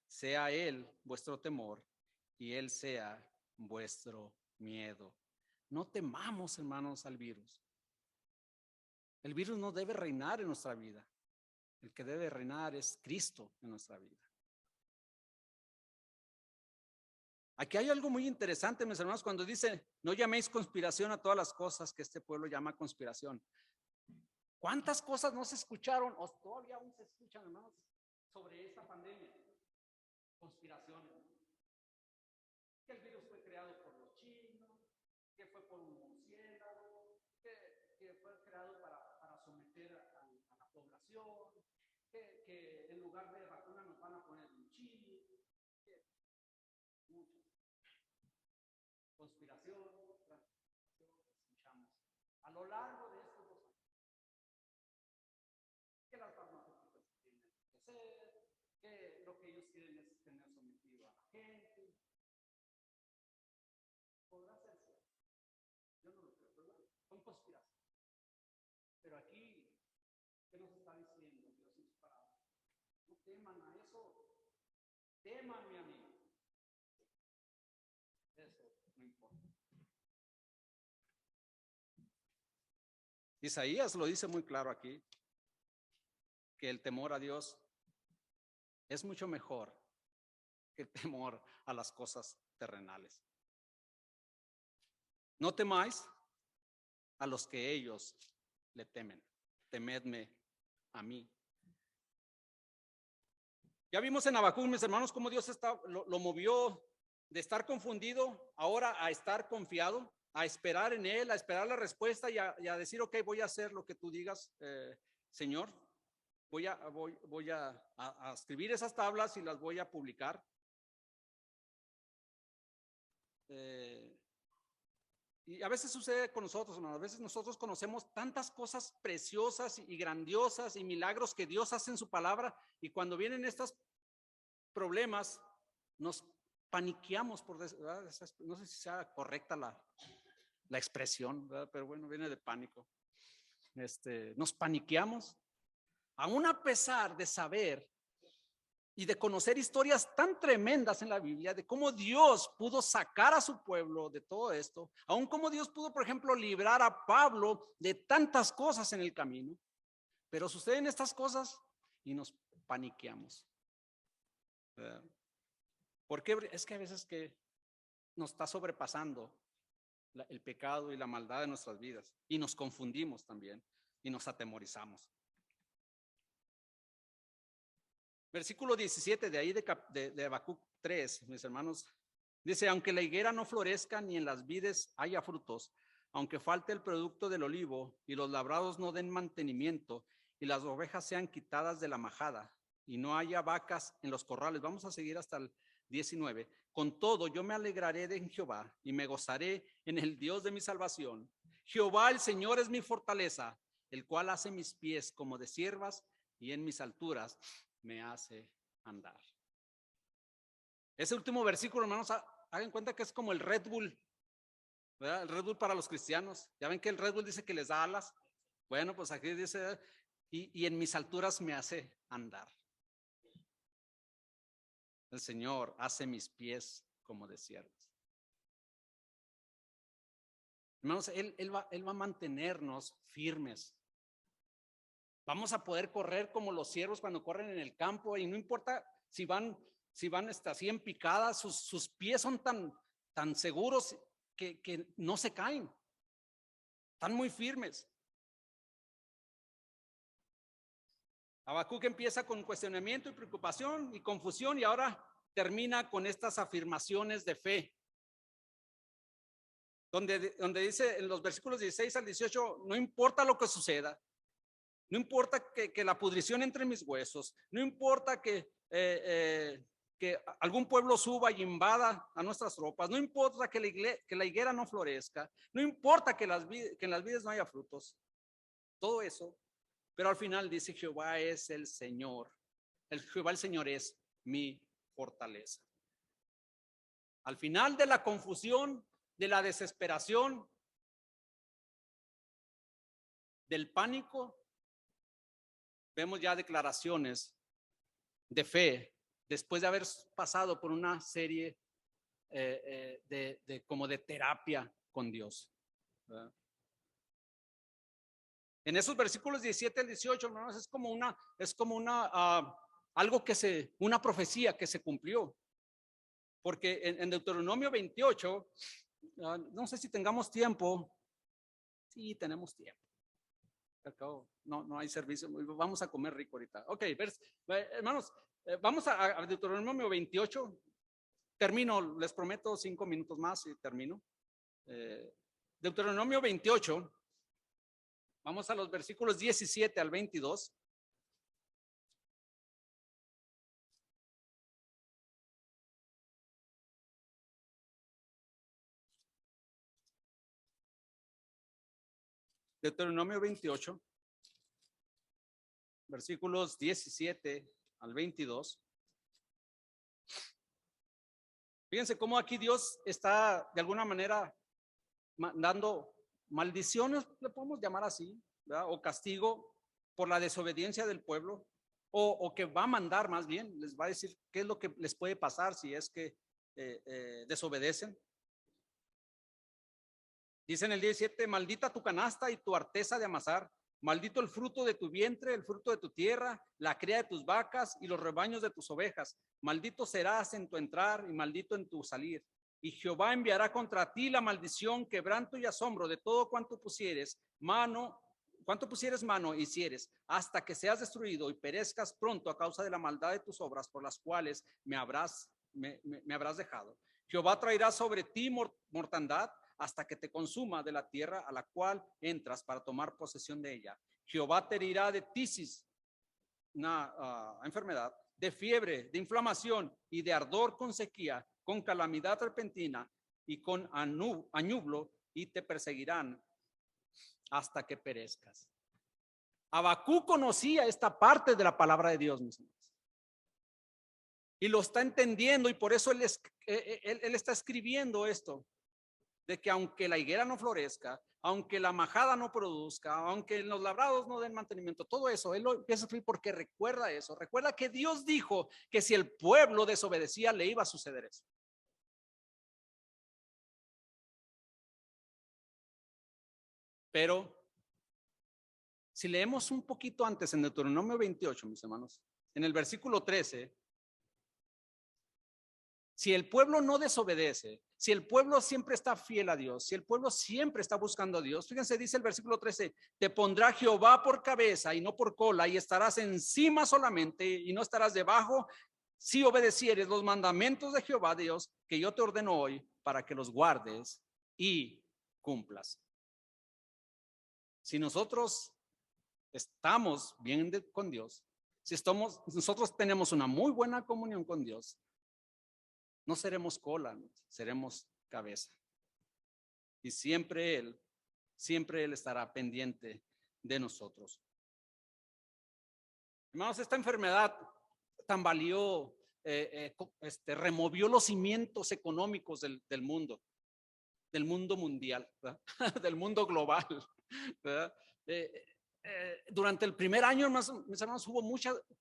Sea Él vuestro temor y Él sea vuestro miedo. No temamos, hermanos, al virus. El virus no debe reinar en nuestra vida. El que debe reinar es Cristo en nuestra vida. Aquí hay algo muy interesante, mis hermanos, cuando dice, no llaméis conspiración a todas las cosas que este pueblo llama conspiración. ¿Cuántas cosas no se escucharon o todavía aún se escuchan, hermanos, sobre esta pandemia? Conspiraciones. Que el virus fue creado por los chinos, que fue por un murciélago, que fue creado para someter a la población, que en lugar de vacuna nos van a poner un chip. Muchas. Conspiración, escuchamos a lo largo de estos 2 años. Que las farmacéuticas tienen que hacer, que lo que ellos quieren es tener sometido a la gente. Podrá ser cierto. Yo no lo creo, pero son conspiraciones. Pero aquí, ¿qué nos está diciendo Dios en su palabra? No teman a eso. Teman, mi amigo. Eso no importa. Isaías lo dice muy claro aquí, que el temor a Dios es mucho mejor que el temor a las cosas terrenales. No temáis a los que ellos le temen, temedme a mí. Ya vimos en Habacuc, mis hermanos, cómo Dios lo movió de estar confundido ahora a estar confiado, a esperar en Él, a esperar la respuesta y a decir, ok, voy a hacer lo que tú digas, Señor. Voy a escribir esas tablas y las voy a publicar. Y a veces sucede con nosotros, hermano. A veces nosotros conocemos tantas cosas preciosas y grandiosas y milagros que Dios hace en su palabra, y cuando vienen estos problemas nos paniqueamos, ¿verdad? No sé si sea correcta la expresión, ¿verdad? Pero bueno, viene de pánico. Nos paniqueamos, aún a pesar de saber y de conocer historias tan tremendas en la Biblia de cómo Dios pudo sacar a su pueblo de todo esto, aún cómo Dios pudo, por ejemplo, librar a Pablo de tantas cosas en el camino. Pero suceden estas cosas y nos paniqueamos. Porque es que a veces que nos está sobrepasando el pecado y la maldad de nuestras vidas y nos confundimos también y nos atemorizamos. Versículo 17 de ahí de Habacuc 3, mis hermanos, dice: aunque la higuera no florezca ni en las vides haya frutos, aunque falte el producto del olivo y los labrados no den mantenimiento y las ovejas sean quitadas de la majada y no haya vacas en los corrales. Vamos a seguir hasta el 19. Con todo yo me alegraré en Jehová y me gozaré en el Dios de mi salvación. Jehová el Señor es mi fortaleza, el cual hace mis pies como de ciervas y en mis alturas me hace andar. Ese último versículo, hermanos, hagan cuenta que es como el Red Bull, ¿verdad? El Red Bull para los cristianos. Ya ven que el Red Bull dice que les da alas. Bueno, pues aquí dice, y en mis alturas me hace andar. El Señor hace mis pies como de ciervos. Hermanos, Él va a mantenernos firmes. Vamos a poder correr como los ciervos cuando corren en el campo, y no importa si van así en picada, sus pies son tan seguros que no se caen. Están muy firmes. Habacuc empieza con cuestionamiento y preocupación y confusión, y ahora termina con estas afirmaciones de fe. Donde dice en los versículos 16 al 18, no importa lo que suceda, no importa que la pudrición entre mis huesos, no importa que algún pueblo suba y invada a nuestras tropas, no importa que la higuera no florezca, no importa que en las vides no haya frutos, todo eso. Pero al final dice: Jehová es el Señor. Jehová el Señor es mi fortaleza. Al final de la confusión, de la desesperación, del pánico, vemos ya declaraciones de fe después de haber pasado por una serie como de terapia con Dios, ¿verdad? En esos versículos 17 al 18, hermanos, es como una profecía que se cumplió. porque en Deuteronomio 28, no sé si tengamos tiempo. Sí, tenemos tiempo. No hay servicio. Vamos a comer rico ahorita. Ok, hermanos, vamos a Deuteronomio 28. Termino, les prometo 5 minutos más y termino. Deuteronomio 28. Vamos a los versículos 17 al 22. Deuteronomio 28, versículos 17 al 22. Fíjense cómo aquí Dios está de alguna manera dando maldiciones, le podemos llamar así, ¿verdad? O castigo por la desobediencia del pueblo, o que va a mandar más bien, les va a decir qué es lo que les puede pasar si es que desobedecen. Dice en el 17, maldita tu canasta y tu arteza de amasar, maldito el fruto de tu vientre, el fruto de tu tierra, la cría de tus vacas y los rebaños de tus ovejas. Maldito serás en tu entrar y maldito en tu salir. Y Jehová enviará contra ti la maldición, quebranto y asombro de todo cuanto pusieres mano hicieres, hasta que seas destruido y perezcas pronto a causa de la maldad de tus obras por las cuales me habrás dejado. Jehová traerá sobre ti mortandad hasta que te consuma de la tierra a la cual entras para tomar posesión de ella. Jehová te herirá de tisis, una enfermedad, de fiebre, de inflamación y de ardor con sequía, con calamidad repentina y con añublo, y te perseguirán hasta que perezcas. Habacuc conocía esta parte de la palabra de Dios, mis hermanos, y lo está entendiendo, y por eso él está escribiendo esto, de que aunque la higuera no florezca, aunque la majada no produzca, aunque los labrados no den mantenimiento, todo eso, él lo empieza a escribir porque recuerda eso, recuerda que Dios dijo que si el pueblo desobedecía le iba a suceder eso. Pero si leemos un poquito antes en Deuteronomio 28, mis hermanos, en el versículo 13, si el pueblo no desobedece, si el pueblo siempre está fiel a Dios, si el pueblo siempre está buscando a Dios, fíjense, dice el versículo 13, te pondrá Jehová por cabeza y no por cola, y estarás encima solamente y no estarás debajo, si obedecieres los mandamientos de Jehová Dios, que yo te ordeno hoy, para que los guardes y cumplas. Si nosotros estamos bien con Dios, si nosotros tenemos una muy buena comunión con Dios, no seremos cola, seremos cabeza. Y siempre Él estará pendiente de nosotros. Hermanos, esta enfermedad tambaleó, removió los cimientos económicos del mundo mundial, ¿verdad? Del mundo global, ¿verdad? Durante el primer año, mis hermanos,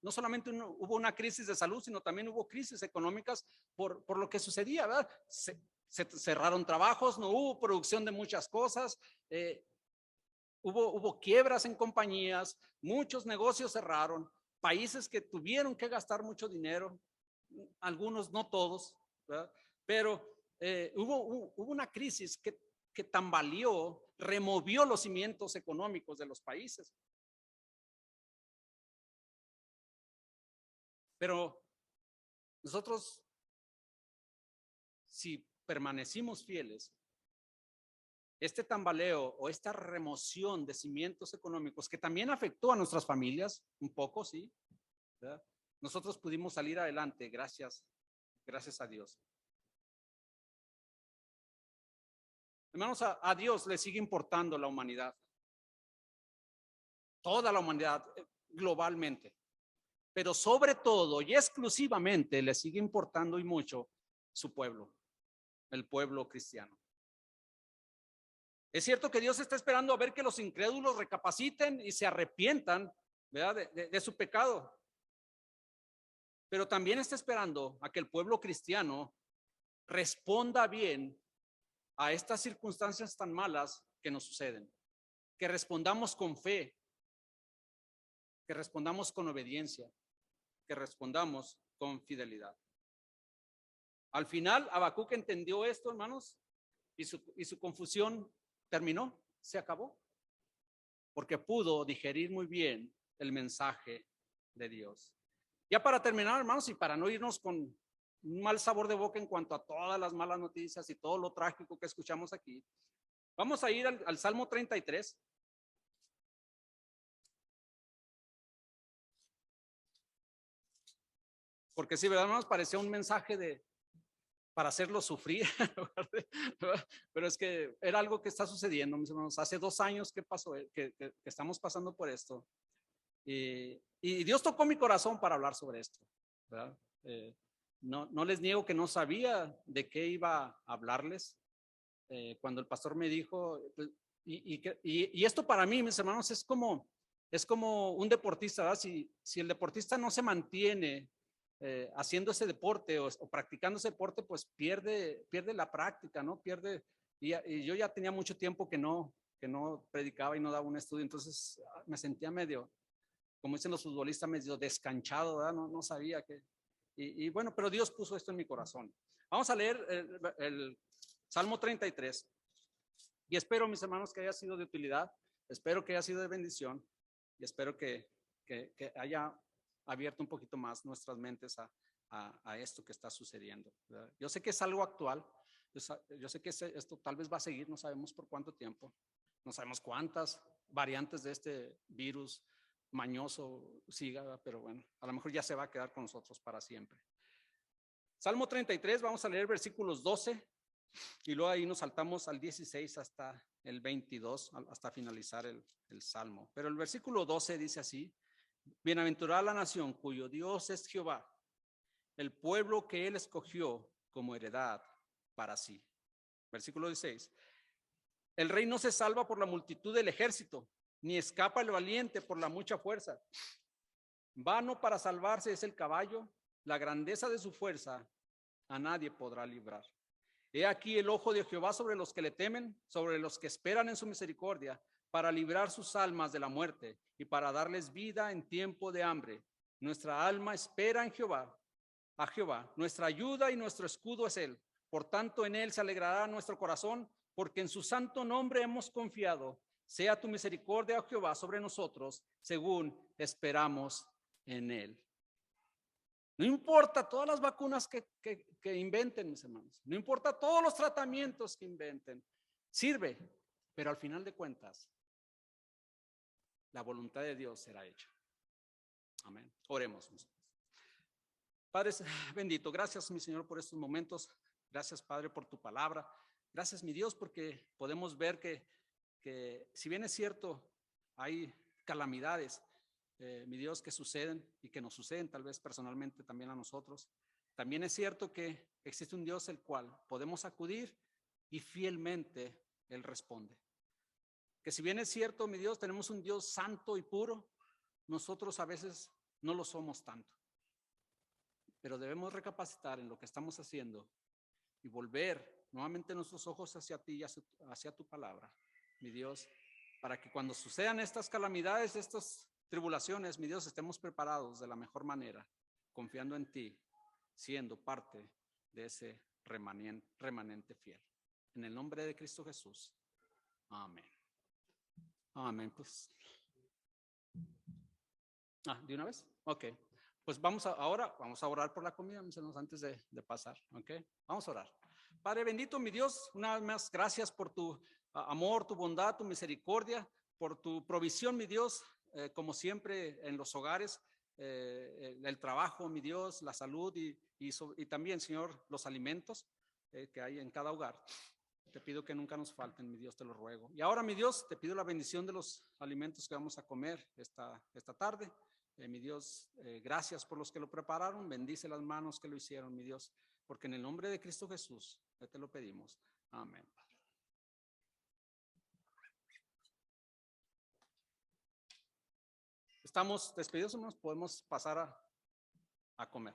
no solamente hubo una crisis de salud, sino también hubo crisis económicas por lo que sucedía, ¿verdad? Se cerraron trabajos, no hubo producción de muchas cosas, hubo quiebras en compañías, muchos negocios cerraron, países que tuvieron que gastar mucho dinero, algunos, no todos, ¿verdad? Pero hubo una crisis que tambaleó, removió los cimientos económicos de los países. Pero nosotros, si permanecimos fieles, este tambaleo o esta remoción de cimientos económicos que también afectó a nuestras familias un poco, sí, ¿verdad? Nosotros pudimos salir adelante gracias a Dios. Hermanos, a Dios le sigue importando la humanidad, toda la humanidad globalmente, pero sobre todo y exclusivamente le sigue importando y mucho su pueblo, el pueblo cristiano. Es cierto que Dios está esperando a ver que los incrédulos recapaciten y se arrepientan, ¿verdad? de su pecado, pero también está esperando a que el pueblo cristiano responda bien a estas circunstancias tan malas que nos suceden, que respondamos con fe, que respondamos con obediencia, que respondamos con fidelidad. Al final, Habacuc entendió esto, hermanos, y su confusión terminó, se acabó, porque pudo digerir muy bien el mensaje de Dios. Ya para terminar, hermanos, y para no irnos con un mal sabor de boca en cuanto a todas las malas noticias y todo lo trágico que escuchamos aquí, vamos a ir al Salmo 33. Porque sí, ¿verdad? Nos parecía un mensaje para hacerlo sufrir, pero es que era algo que está sucediendo, mis hermanos. Hace 2 años que pasó, que estamos pasando por esto. Y Dios tocó mi corazón para hablar sobre esto, ¿verdad? No les niego que no sabía de qué iba a hablarles. Cuando el pastor me dijo, y esto para mí, mis hermanos, es como un deportista, ¿verdad? Si el deportista no se mantiene haciendo ese deporte o practicando ese deporte, pues pierde la práctica, ¿no? Y yo ya tenía mucho tiempo que no predicaba y no daba un estudio, entonces me sentía medio, como dicen los futbolistas, medio descanchado, ¿verdad? No sabía qué. Y bueno, pero Dios puso esto en mi corazón. Vamos a leer el Salmo 33. Y espero, mis hermanos, que haya sido de utilidad, espero que haya sido de bendición y espero que haya abierto un poquito más nuestras mentes a esto que está sucediendo, ¿verdad? Yo sé que es algo actual, yo sé que esto tal vez va a seguir, no sabemos por cuánto tiempo, no sabemos cuántas variantes de este virus mañoso siga, pero bueno, a lo mejor ya se va a quedar con nosotros para siempre. Salmo 33, vamos a leer versículos 12 y luego ahí nos saltamos al 16 hasta el 22, hasta finalizar el Salmo. Pero el versículo 12 dice así: bienaventurada la nación cuyo Dios es Jehová, el pueblo que él escogió como heredad para sí. Versículo 16: el rey no se salva por la multitud del ejército, ni escapa el valiente por la mucha fuerza. Vano para salvarse es el caballo, la grandeza de su fuerza a nadie podrá librar. He aquí el ojo de Jehová sobre los que le temen, sobre los que esperan en su misericordia, para librar sus almas de la muerte y para darles vida en tiempo de hambre. Nuestra alma espera en Jehová, a Jehová. Nuestra ayuda y nuestro escudo es él. Por tanto, en él se alegrará nuestro corazón, porque en su santo nombre hemos confiado. Sea tu misericordia, oh Jehová, sobre nosotros, según esperamos en él. No importa todas las vacunas que inventen, mis hermanos. No importa todos los tratamientos que inventen. Sirve, pero al final de cuentas, la voluntad de Dios será hecha. Amén. Oremos. Padre bendito, gracias, mi Señor, por estos momentos. Gracias, Padre, por tu palabra. Gracias, mi Dios, porque podemos ver que si bien es cierto, hay calamidades, mi Dios, que suceden y que nos suceden tal vez personalmente también a nosotros. También es cierto que existe un Dios el cual podemos acudir y fielmente Él responde. Que si bien es cierto, mi Dios, tenemos un Dios santo y puro, nosotros a veces no lo somos tanto. Pero debemos recapacitar en lo que estamos haciendo y volver nuevamente nuestros ojos hacia ti y hacia tu palabra, mi Dios, para que cuando sucedan estas calamidades, estas tribulaciones, mi Dios, estemos preparados de la mejor manera, confiando en ti, siendo parte de ese remanente fiel. En el nombre de Cristo Jesús. Amén. Amén. Pues. ¿De una vez? Ok. Pues ahora vamos a orar por la comida, mis hermanos, antes de pasar. Ok. Vamos a orar. Padre bendito, mi Dios, una vez más, gracias por tu amor, tu bondad, tu misericordia, por tu provisión, mi Dios, como siempre en los hogares, el trabajo, mi Dios, la salud y también, Señor, los alimentos que hay en cada hogar. Te pido que nunca nos falten, mi Dios, te lo ruego. Y ahora, mi Dios, te pido la bendición de los alimentos que vamos a comer esta tarde. Mi Dios, gracias por los que lo prepararon. Bendice las manos que lo hicieron, mi Dios, porque en el nombre de Cristo Jesús te lo pedimos. Amén. Estamos despedidos, hermanos. Podemos pasar a comer.